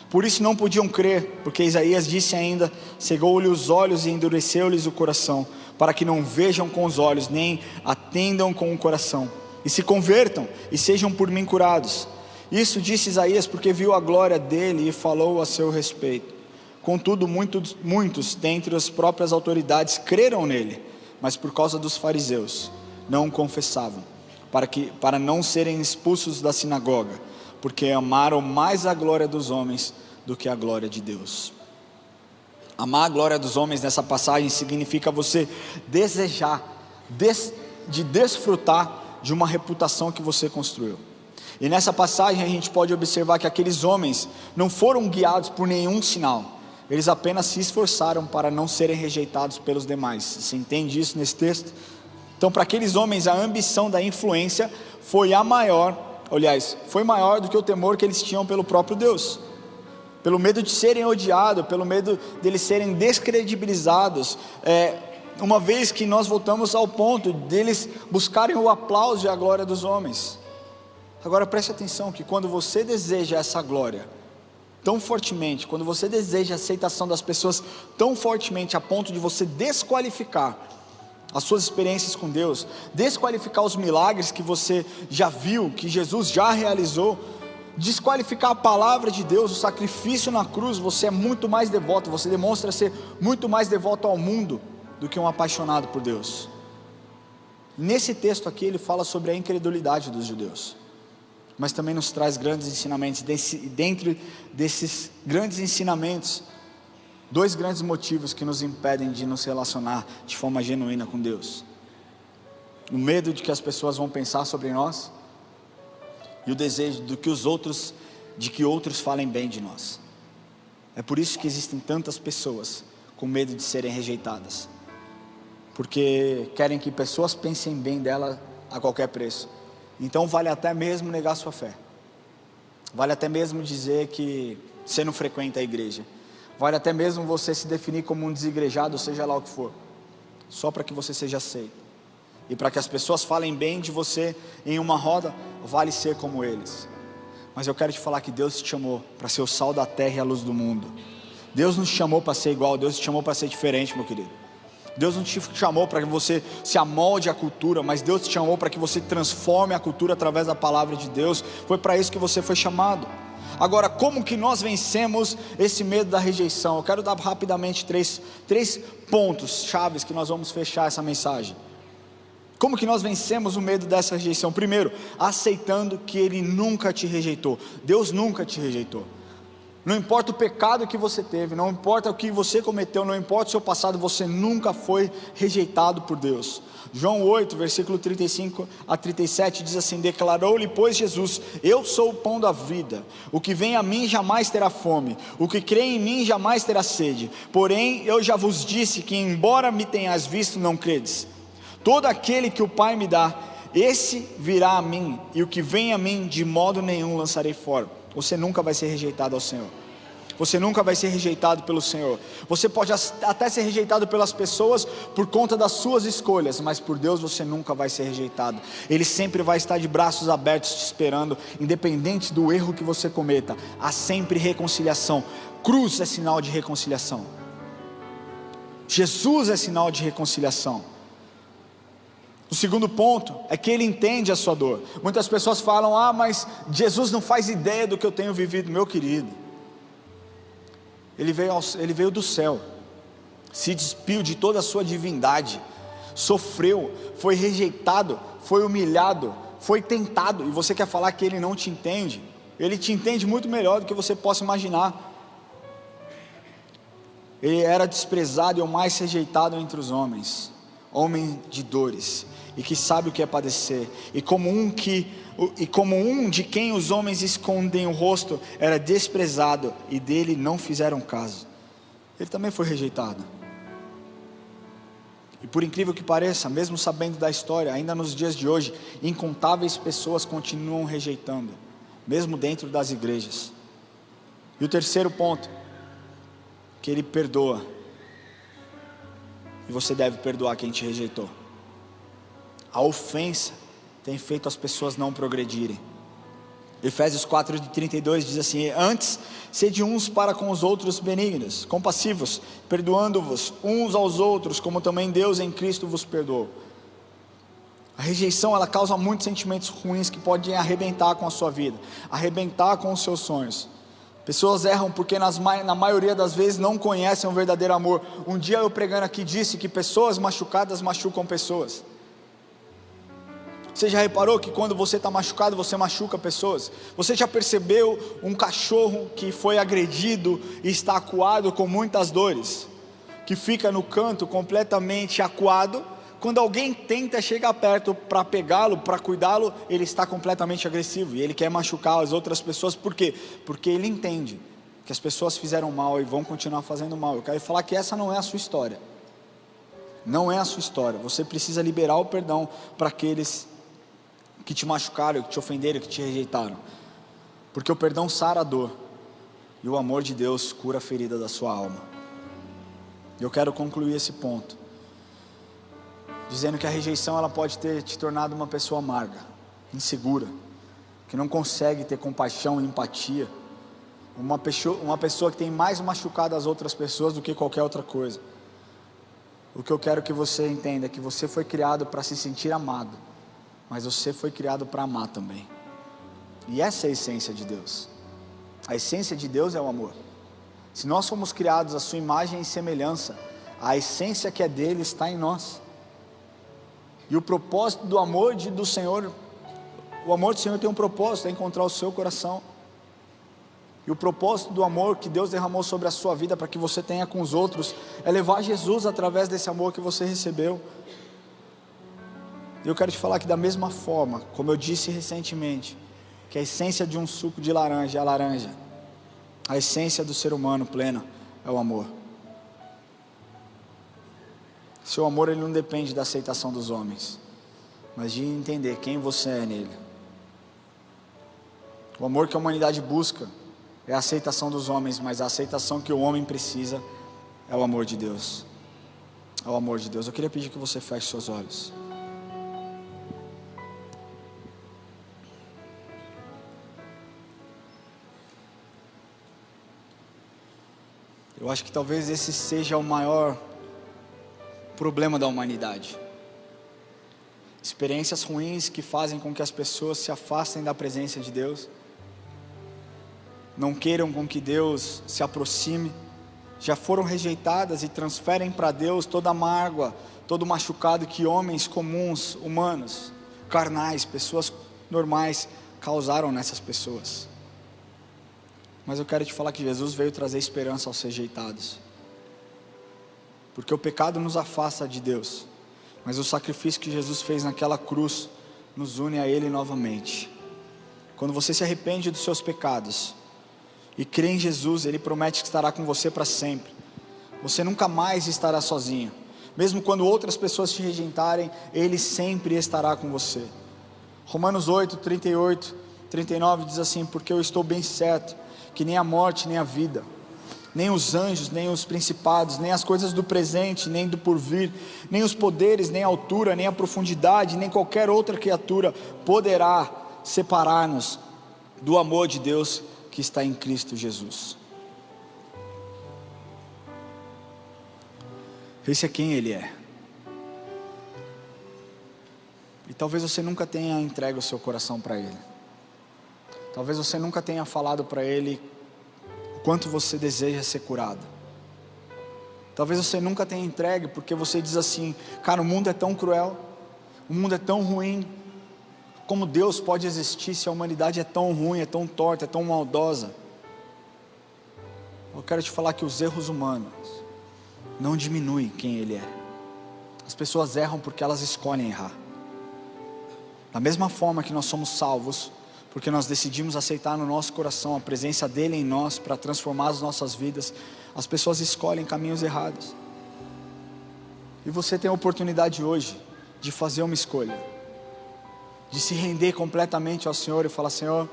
Por isso não podiam crer, porque Isaías disse ainda: cegou-lhe os olhos e endureceu-lhes o coração, para que não vejam com os olhos, nem atendam com o coração, e se convertam, e sejam por mim curados. Isso disse Isaías, porque viu a glória dele e falou a seu respeito. Contudo, muitos dentre as próprias autoridades creram nele, mas por causa dos fariseus, não o confessavam, para não serem expulsos da sinagoga, porque amaram mais a glória dos homens do que a glória de Deus. Amar a glória dos homens nessa passagem significa você desejar, de desfrutar de uma reputação que você construiu. E nessa passagem a gente pode observar que aqueles homens não foram guiados por nenhum sinal, eles apenas se esforçaram para não serem rejeitados pelos demais. Você entende isso nesse texto? Então, para aqueles homens, a ambição da influência foi foi maior do que o temor que eles tinham pelo próprio Deus, pelo medo de serem odiados, pelo medo de eles serem descredibilizados, uma vez que nós voltamos ao ponto deles buscarem o aplauso e a glória dos homens. Agora preste atenção que quando você deseja essa glória tão fortemente, quando você deseja a aceitação das pessoas tão fortemente a ponto de você desqualificar as suas experiências com Deus, desqualificar os milagres que você já viu, que Jesus já realizou, desqualificar a palavra de Deus, o sacrifício na cruz, você é muito mais devoto, você demonstra ser muito mais devoto ao mundo do que um apaixonado por Deus. Nesse texto aqui ele fala sobre a incredulidade dos judeus, mas também nos traz grandes ensinamentos. Dentro desses grandes ensinamentos, dois grandes motivos que nos impedem de nos relacionar de forma genuína com Deus: o medo de que as pessoas vão pensar sobre nós, e o desejo de que outros falem bem de nós. É por isso que existem tantas pessoas com medo de serem rejeitadas, porque querem que pessoas pensem bem dela a qualquer preço. Então vale até mesmo negar sua fé, vale até mesmo dizer que você não frequenta a igreja, vale até mesmo você se definir como um desigrejado, seja lá o que for, só para que você seja aceito, e para que as pessoas falem bem de você em uma roda, vale ser como eles. Mas eu quero te falar que Deus te chamou para ser o sal da terra e a luz do mundo. Deus não te chamou para ser igual, Deus te chamou para ser diferente, meu querido. Deus não te chamou para que você se amolde à cultura, mas Deus te chamou para que você transforme a cultura através da palavra de Deus. Foi para isso que você foi chamado. Agora, como que nós vencemos esse medo da rejeição? Eu quero dar rapidamente três pontos chaves que nós vamos fechar essa mensagem. Como que nós vencemos o medo dessa rejeição? Primeiro, aceitando que Ele nunca te rejeitou. Deus nunca te rejeitou. Não importa o pecado que você teve, não importa o que você cometeu, não importa o seu passado, você nunca foi rejeitado por Deus. João 8, versículo 35 a 37 diz assim: declarou-lhe pois Jesus: eu sou o pão da vida, o que vem a mim jamais terá fome, o que crê em mim jamais terá sede. Porém eu já vos disse que embora me tenhas visto, não credes. Todo aquele que o Pai me dá, esse virá a mim, e o que vem a mim de modo nenhum lançarei fora. Você nunca vai ser rejeitado ao Senhor, você nunca vai ser rejeitado pelo Senhor. Você pode até ser rejeitado pelas pessoas por conta das suas escolhas, mas por Deus você nunca vai ser rejeitado. Ele sempre vai estar de braços abertos te esperando, independente do erro que você cometa. Há sempre reconciliação. Cruz é sinal de reconciliação, Jesus é sinal de reconciliação. O segundo ponto é que Ele entende a sua dor. Muitas pessoas falam: mas Jesus não faz ideia do que eu tenho vivido. Meu querido, Ele veio do céu, se despiu de toda a sua divindade, sofreu, foi rejeitado, foi humilhado, foi tentado, e você quer falar que Ele não te entende? Ele te entende muito melhor do que você possa imaginar. Ele era desprezado e o mais rejeitado entre os homens, homem de dores, e que sabe o que é padecer, e como um de quem os homens escondem o rosto, era desprezado, e dele não fizeram caso. Ele também foi rejeitado. E por incrível que pareça, mesmo sabendo da história, ainda nos dias de hoje, incontáveis pessoas continuam rejeitando, mesmo dentro das igrejas. E o terceiro ponto, que Ele perdoa, e você deve perdoar quem te rejeitou. A ofensa tem feito as pessoas não progredirem. Efésios 4:32 diz assim: antes, sede uns para com os outros benignos, compassivos, perdoando-vos uns aos outros, como também Deus em Cristo vos perdoou. A rejeição, ela causa muitos sentimentos ruins que podem arrebentar com a sua vida, arrebentar com os seus sonhos. Pessoas erram porque na maioria das vezes não conhecem o verdadeiro amor. Um dia eu pregando aqui disse que pessoas machucadas machucam pessoas. Você já reparou que quando você está machucado, você machuca pessoas? Você já percebeu um cachorro que foi agredido e está acuado com muitas dores, que fica no canto completamente acuado? Quando alguém tenta chegar perto para pegá-lo, para cuidá-lo, ele está completamente agressivo e ele quer machucar as outras pessoas. Por quê? Porque ele entende que as pessoas fizeram mal e vão continuar fazendo mal. Eu quero falar que essa não é a sua história. Não é a sua história. Você precisa liberar o perdão para aqueles que te machucaram, que te ofenderam, que te rejeitaram, porque o perdão sara a dor, e o amor de Deus cura a ferida da sua alma. E eu quero concluir esse ponto, dizendo que a rejeição, ela pode ter te tornado uma pessoa amarga, insegura, que não consegue ter compaixão e empatia, uma pessoa que tem mais machucado as outras pessoas do que qualquer outra coisa. O que eu quero que você entenda é que você foi criado para se sentir amado, mas você foi criado para amar também. E essa é a essência de Deus. A essência de Deus é o amor. Se nós fomos criados à sua imagem e semelhança, a essência que é dele está em nós. E o propósito do amor do Senhor, o amor do Senhor tem um propósito, é encontrar o seu coração. E o propósito do amor que Deus derramou sobre a sua vida para que você tenha com os outros, é levar Jesus através desse amor que você recebeu. E eu quero te falar que da mesma forma, como eu disse recentemente, que a essência de um suco de laranja é a laranja, a essência do ser humano pleno é o amor. Seu amor, ele não depende da aceitação dos homens, mas de entender quem você é nele. O amor que a humanidade busca é a aceitação dos homens, mas a aceitação que o homem precisa é o amor de Deus. É o amor de Deus. Eu queria pedir que você feche seus olhos. Eu acho que talvez esse seja o maior problema da humanidade. Experiências ruins que fazem com que as pessoas se afastem da presença de Deus, não queiram com que Deus se aproxime, já foram rejeitadas e transferem para Deus toda a mágoa, todo o machucado que homens comuns, humanos, carnais, pessoas normais causaram nessas pessoas. Mas eu quero te falar que Jesus veio trazer esperança aos rejeitados, porque o pecado nos afasta de Deus, mas o sacrifício que Jesus fez naquela cruz nos une a Ele novamente. Quando você se arrepende dos seus pecados e crê em Jesus, Ele promete que estará com você para sempre. Você nunca mais estará sozinho, mesmo quando outras pessoas te rejeitarem, Ele sempre estará com você. Romanos 8, 38, 39 diz assim: porque eu estou bem certo que nem a morte, nem a vida, nem os anjos, nem os principados, nem as coisas do presente, nem do porvir, nem os poderes, nem a altura, nem a profundidade, nem qualquer outra criatura poderá separar-nos do amor de Deus que está em Cristo Jesus. Esse é quem Ele é. E talvez você nunca tenha entregue o seu coração para Ele. Talvez você nunca tenha falado para Ele o quanto você deseja ser curado. Talvez você nunca tenha entregue porque você diz assim: cara, o mundo é tão cruel, o mundo é tão ruim, como Deus pode existir se a humanidade é tão ruim, é tão torta, é tão maldosa? Eu quero te falar que os erros humanos não diminuem quem Ele é. As pessoas erram porque elas escolhem errar. Da mesma forma que nós somos salvos porque nós decidimos aceitar no nosso coração a presença dEle em nós para transformar as nossas vidas, as pessoas escolhem caminhos errados. E você tem a oportunidade hoje de fazer uma escolha, de se render completamente ao Senhor e falar: Senhor,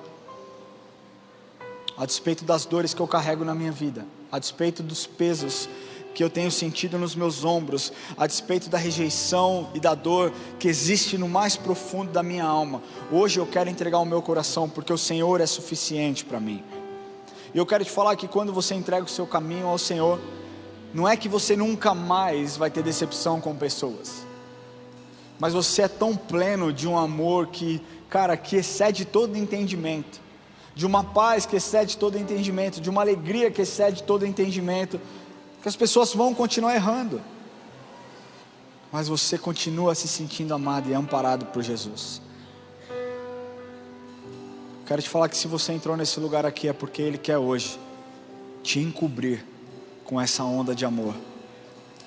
a despeito das dores que eu carrego na minha vida, a despeito dos pesos que eu tenho sentido nos meus ombros, a despeito da rejeição e da dor que existe no mais profundo da minha alma, hoje eu quero entregar o meu coração, porque o Senhor é suficiente para mim. E eu quero te falar que quando você entrega o seu caminho ao Senhor, não é que você nunca mais vai ter decepção com pessoas, mas você é tão pleno de um amor que, cara, que excede todo entendimento, de uma paz que excede todo entendimento, de uma alegria que excede todo entendimento, que as pessoas vão continuar errando, mas você continua se sentindo amado e amparado por Jesus. Quero te falar que se você entrou nesse lugar aqui, é porque Ele quer hoje te encobrir com essa onda de amor,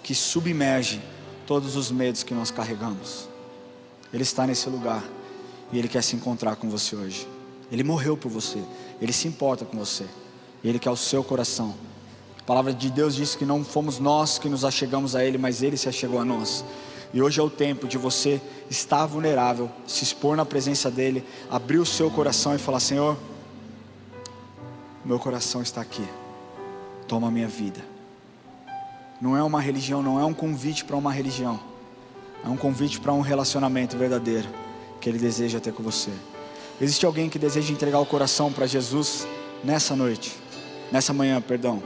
que submerge todos os medos que nós carregamos. Ele está nesse lugar, e Ele quer se encontrar com você hoje. Ele morreu por você, Ele se importa com você, Ele quer o seu coração. A palavra de Deus diz que não fomos nós que nos achegamos a Ele, mas Ele se achegou a nós. E hoje é o tempo de você estar vulnerável, se expor na presença dEle, abrir o seu coração e falar: Senhor, meu coração está aqui, toma a minha vida. Não é uma religião, não é um convite para uma religião, é um convite para um relacionamento verdadeiro que Ele deseja ter com você. Existe alguém que deseja entregar o coração para Jesus nessa noite, nessa manhã, perdão?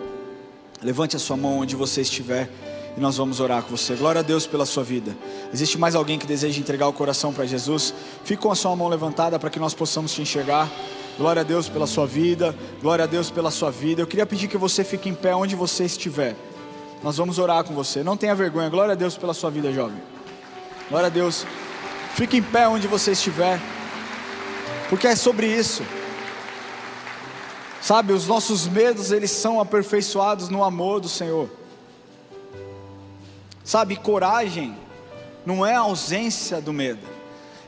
Levante a sua mão onde você estiver e nós vamos orar com você. Glória a Deus pela sua vida. Existe mais alguém que deseja entregar o coração para Jesus? Fique com a sua mão levantada para que nós possamos te enxergar. Glória a Deus pela sua vida, glória a Deus pela sua vida. Eu queria pedir que você fique em pé onde você estiver. Nós vamos orar com você, não tenha vergonha. Glória a Deus pela sua vida, jovem. Glória a Deus. Fique em pé onde você estiver, porque é sobre isso. Sabe, os nossos medos, eles são aperfeiçoados no amor do Senhor. Sabe, coragem não é a ausência do medo,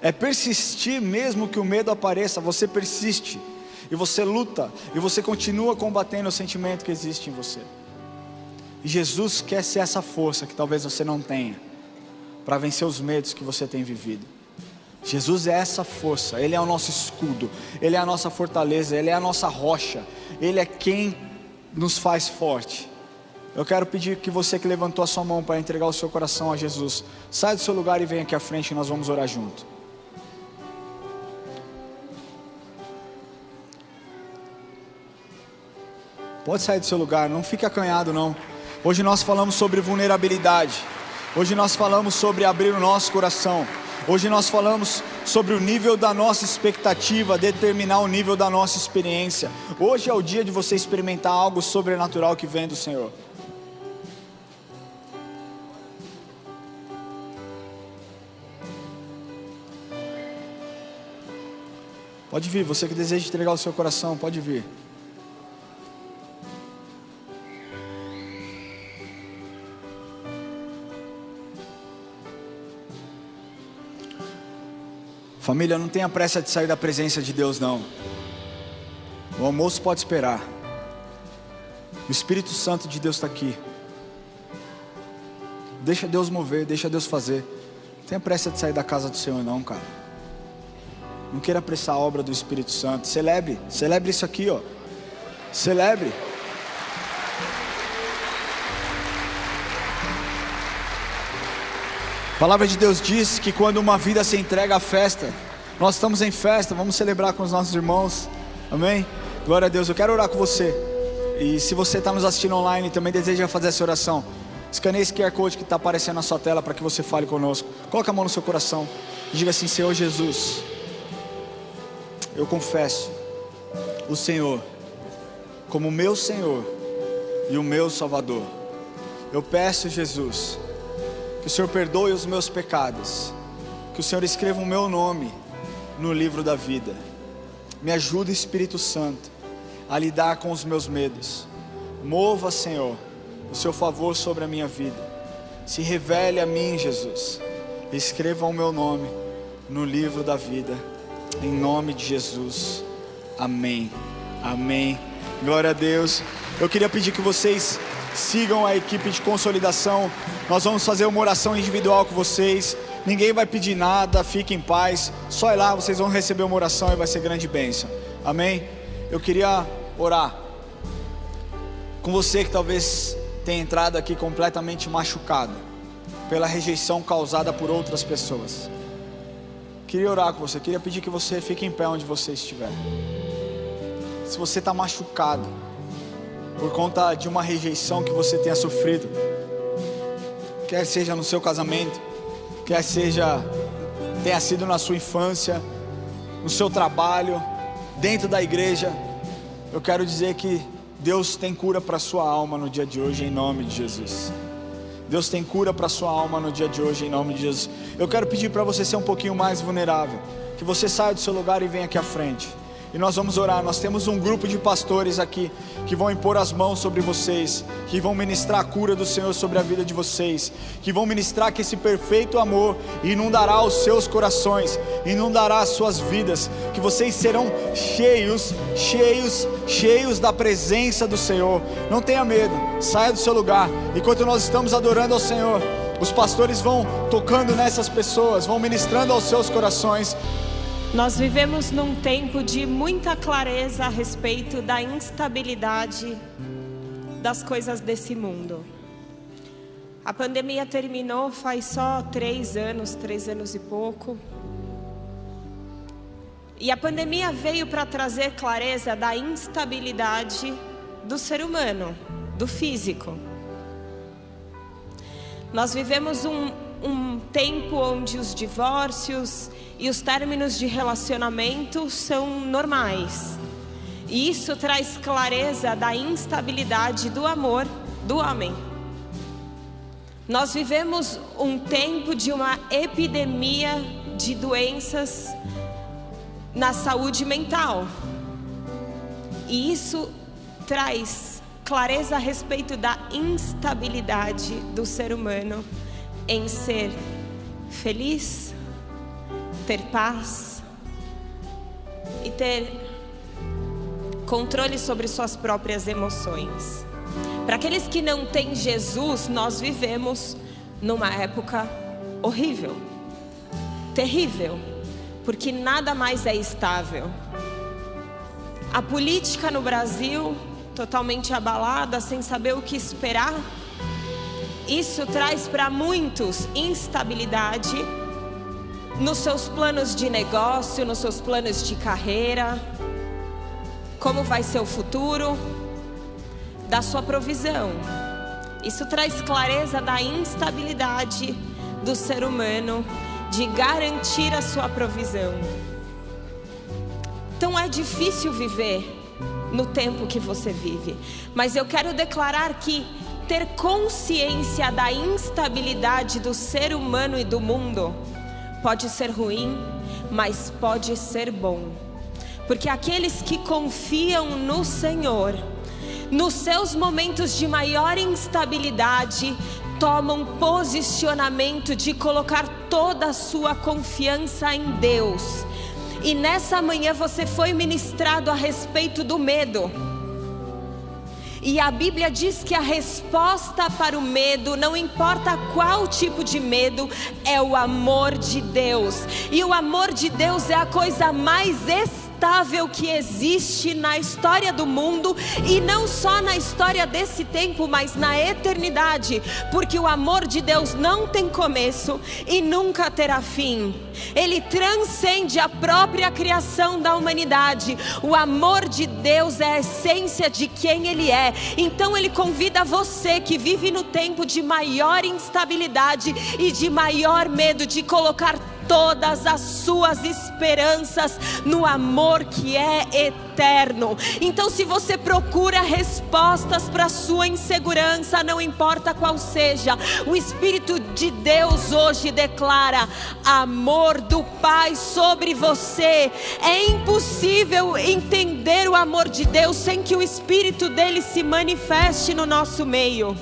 é persistir mesmo que o medo apareça. Você persiste, e você luta, e você continua combatendo o sentimento que existe em você. E Jesus quer ser essa força que talvez você não tenha, para vencer os medos que você tem vivido. Jesus é essa força, Ele é o nosso escudo, Ele é a nossa fortaleza, Ele é a nossa rocha, Ele é quem nos faz forte. Eu quero pedir que você que levantou a sua mão para entregar o seu coração a Jesus, saia do seu lugar e venha aqui à frente e nós vamos orar junto. Pode sair do seu lugar, não fique acanhado não. Hoje nós falamos sobre vulnerabilidade, hoje nós falamos sobre abrir o nosso coração. Hoje nós falamos sobre o nível da nossa expectativa, determinar o nível da nossa experiência. Hoje é o dia de você experimentar algo sobrenatural que vem do Senhor. Pode vir, você que deseja entregar o seu coração, pode vir. Família, não tenha pressa de sair da presença de Deus não. O almoço pode esperar. O Espírito Santo de Deus está aqui. Deixa Deus mover, deixa Deus fazer. Não tenha pressa de sair da casa do Senhor não, cara. Não queira apressar a obra do Espírito Santo. Celebre isso aqui, ó. Celebre. A palavra de Deus diz que quando uma vida se entrega à festa, nós estamos em festa, vamos celebrar com os nossos irmãos, amém? Glória a Deus. Eu quero orar com você, e se você está nos assistindo online e também deseja fazer essa oração, escaneie esse QR Code que está aparecendo na sua tela para que você fale conosco. Coloque a mão no seu coração e diga assim: Senhor Jesus, eu confesso o Senhor como o meu Senhor e o meu Salvador. Eu peço, Jesus, que o Senhor perdoe os meus pecados, que o Senhor escreva o meu nome no livro da vida. Me ajuda, Espírito Santo, a lidar com os meus medos. Mova, Senhor, o seu favor sobre a minha vida. Se revele a mim, Jesus. Escreva o meu nome no livro da vida, em nome de Jesus, amém, amém. Glória a Deus. Eu queria pedir que vocês sigam a equipe de consolidação. Nós vamos fazer uma oração individual com vocês. Ninguém vai pedir nada, fiquem em paz. Só ir lá, vocês vão receber uma oração e vai ser grande bênção. Amém? Eu queria orar com você que talvez tem entrado aqui completamente machucado pela rejeição causada por outras pessoas. Queria orar com você, queria pedir que você fique em pé onde você estiver. Se você está machucado por conta de uma rejeição que você tenha sofrido, quer seja no seu casamento, quer tenha sido na sua infância, no seu trabalho, dentro da igreja, eu quero dizer que Deus tem cura para a sua alma no dia de hoje, em nome de Jesus. Deus tem cura para a sua alma no dia de hoje, em nome de Jesus. Eu quero pedir para você ser um pouquinho mais vulnerável, que você saia do seu lugar e venha aqui à frente. E nós vamos orar. Nós temos um grupo de pastores aqui que vão impor as mãos sobre vocês, que vão ministrar a cura do Senhor sobre a vida de vocês, que vão ministrar que esse perfeito amor inundará os seus corações, inundará as suas vidas, que vocês serão cheios da presença do Senhor. Não tenha medo, saia do seu lugar. Enquanto nós estamos adorando ao Senhor, os pastores vão tocando nessas pessoas, vão ministrando aos seus corações. Nós vivemos num tempo de muita clareza a respeito da instabilidade das coisas desse mundo. A pandemia terminou faz só 3 anos e pouco. E a pandemia veio para trazer clareza da instabilidade do ser humano, do físico. Nós vivemos um tempo onde os divórcios e os términos de relacionamento são normais. E isso traz clareza da instabilidade do amor do homem. Nós vivemos um tempo de uma epidemia de doenças na saúde mental. E isso traz clareza a respeito da instabilidade do ser humano em ser feliz, ter paz e ter controle sobre suas próprias emoções. Para aqueles que não têm Jesus, nós vivemos numa época horrível, terrível, porque nada mais é estável. A política no Brasil totalmente abalada, sem saber o que esperar. Isso traz para muitos instabilidade nos seus planos de negócio, nos seus planos de carreira, como vai ser o futuro da sua provisão. Isso traz clareza da instabilidade do ser humano de garantir a sua provisão. Então é difícil viver no tempo que você vive, mas eu quero declarar que ter consciência da instabilidade do ser humano e do mundo pode ser ruim, mas pode ser bom, porque aqueles que confiam no Senhor, nos seus momentos de maior instabilidade, tomam posicionamento de colocar toda a sua confiança em Deus. E nessa manhã você foi ministrado a respeito do medo. E a Bíblia diz que a resposta para o medo, não importa qual tipo de medo, é o amor de Deus. E o amor de Deus é a coisa mais estável que existe na história do mundo, e não só na história desse tempo, mas na eternidade, porque o amor de Deus não tem começo e nunca terá fim. Ele transcende a própria criação da humanidade. O amor de Deus é a essência de quem Ele é. Então Ele convida você que vive no tempo de maior instabilidade e de maior medo, de colocar todas as suas esperanças no amor que é eterno. Então, se você procura respostas para a sua insegurança, não importa qual seja, o Espírito de Deus hoje declara amor do Pai sobre você. É impossível entender o amor de Deus sem que o Espírito dele se manifeste no nosso meio.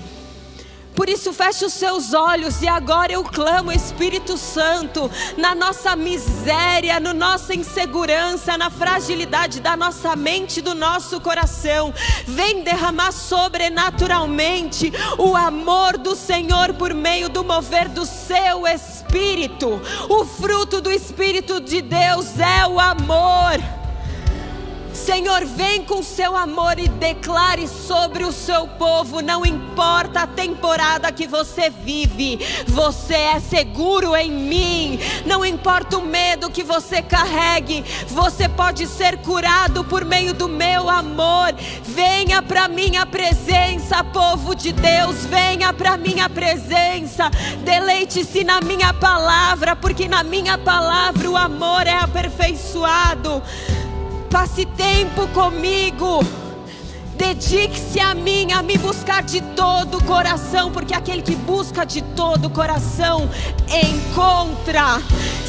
Por isso feche os seus olhos e agora eu clamo, Espírito Santo, na nossa miséria, na nossa insegurança, na fragilidade da nossa mente, do nosso coração. Vem derramar sobrenaturalmente o amor do Senhor por meio do mover do seu Espírito. O fruto do Espírito de Deus é o amor. Senhor, vem com seu amor e declare sobre o seu povo: não importa a temporada que você vive, você é seguro em mim. Não importa o medo que você carregue, você pode ser curado por meio do meu amor. Venha para minha presença, povo de Deus, venha para minha presença, deleite-se na minha palavra, porque na minha palavra o amor é aperfeiçoado. Passe tempo comigo, dedique-se a mim, a me buscar de todo o coração, porque aquele que busca de todo o coração encontra.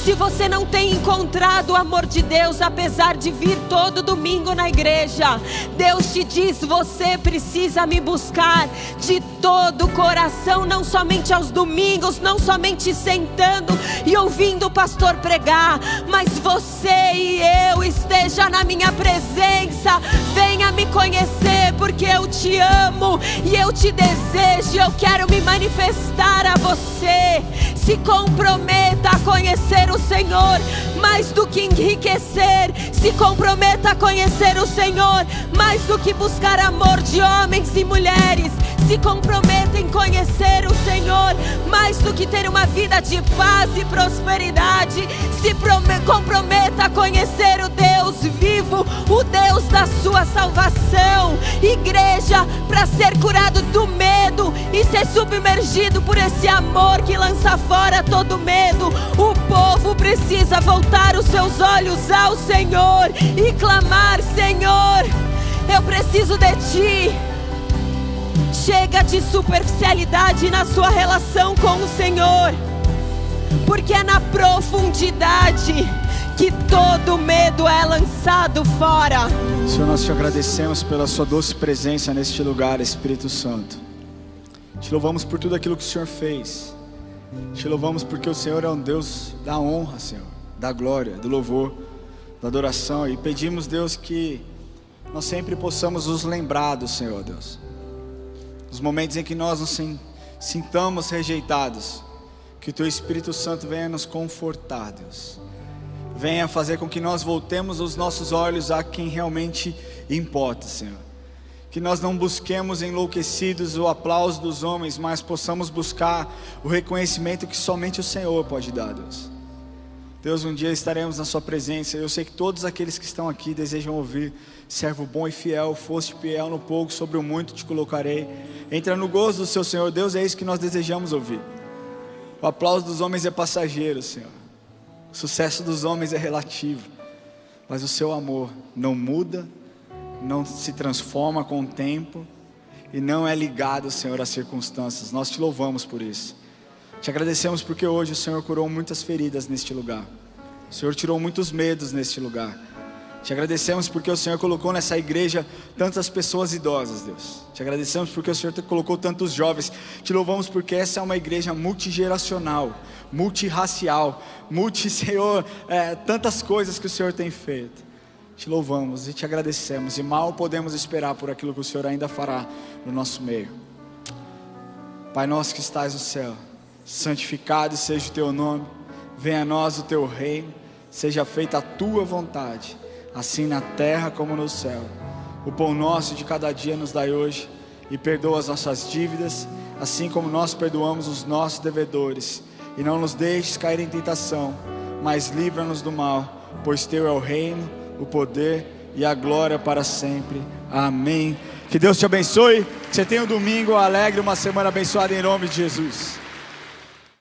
Se você não tem encontrado o amor de Deus, apesar de vir todo domingo na igreja, Deus te diz: você precisa me buscar de todo o coração, não somente aos domingos, não somente sentando e ouvindo o pastor pregar, mas você e eu esteja na minha presença. Venha me conhecer, porque eu te amo e eu te desejo, eu quero me manifestar a você. Se comprometa a conhecer o Senhor mais do que enriquecer. Se comprometa a conhecer o Senhor mais do que buscar amor de homens e mulheres. Se comprometa em conhecer o Senhor mais do que ter uma vida de paz e prosperidade. Se comprometa a conhecer o Deus vivo, o Deus da sua salvação. Igreja, para ser curado do medo e ser submergido por esse amor que lança fora todo medo, o povo precisa voltar os seus olhos ao Senhor e clamar: Senhor, eu preciso de Ti. Chega de superficialidade na sua relação com o Senhor, porque é na profundidade que todo medo é lançado fora. Senhor, nós te agradecemos pela sua doce presença neste lugar, Espírito Santo. Te louvamos por tudo aquilo que o Senhor fez. Te louvamos porque o Senhor é um Deus da honra, Senhor, da glória, do louvor, da adoração. E pedimos, Deus, que nós sempre possamos nos lembrar do Senhor, Deus. Nos momentos em que nós nos sintamos rejeitados, que o Teu Espírito Santo venha nos confortar, Deus. Venha fazer com que nós voltemos os nossos olhos a quem realmente importa, Senhor. Que nós não busquemos enlouquecidos o aplauso dos homens, mas possamos buscar o reconhecimento que somente o Senhor pode dar, Deus. Deus, um dia estaremos na Sua presença. Eu sei que todos aqueles que estão aqui desejam ouvir: servo bom e fiel, foste fiel no pouco, sobre o muito te colocarei. Entra no gozo do seu Senhor. Deus, é isso que nós desejamos ouvir. O aplauso dos homens é passageiro, Senhor. O sucesso dos homens é relativo, mas o Seu amor não muda, não se transforma com o tempo e não é ligado, Senhor, às circunstâncias. Nós te louvamos por isso. Te agradecemos porque hoje o Senhor curou muitas feridas neste lugar. O Senhor tirou muitos medos neste lugar. Te agradecemos porque o Senhor colocou nessa igreja tantas pessoas idosas, Deus. Te agradecemos porque o Senhor colocou tantos jovens. Te louvamos porque essa é uma igreja multigeracional, multirracial, Senhor, tantas coisas que o Senhor tem feito. Te louvamos e te agradecemos, e mal podemos esperar por aquilo que o Senhor ainda fará no nosso meio. Pai nosso que estás no céu, santificado seja o Teu nome. Venha a nós o Teu reino. Seja feita a Tua vontade, assim na terra como no céu. O pão nosso de cada dia nos dai hoje, e perdoa as nossas dívidas, assim como nós perdoamos os nossos devedores. E não nos deixes cair em tentação, mas livra-nos do mal, pois Teu é o reino, o poder e a glória para sempre. Amém. Que Deus te abençoe. Que você tenha um domingo alegre, uma semana abençoada em nome de Jesus.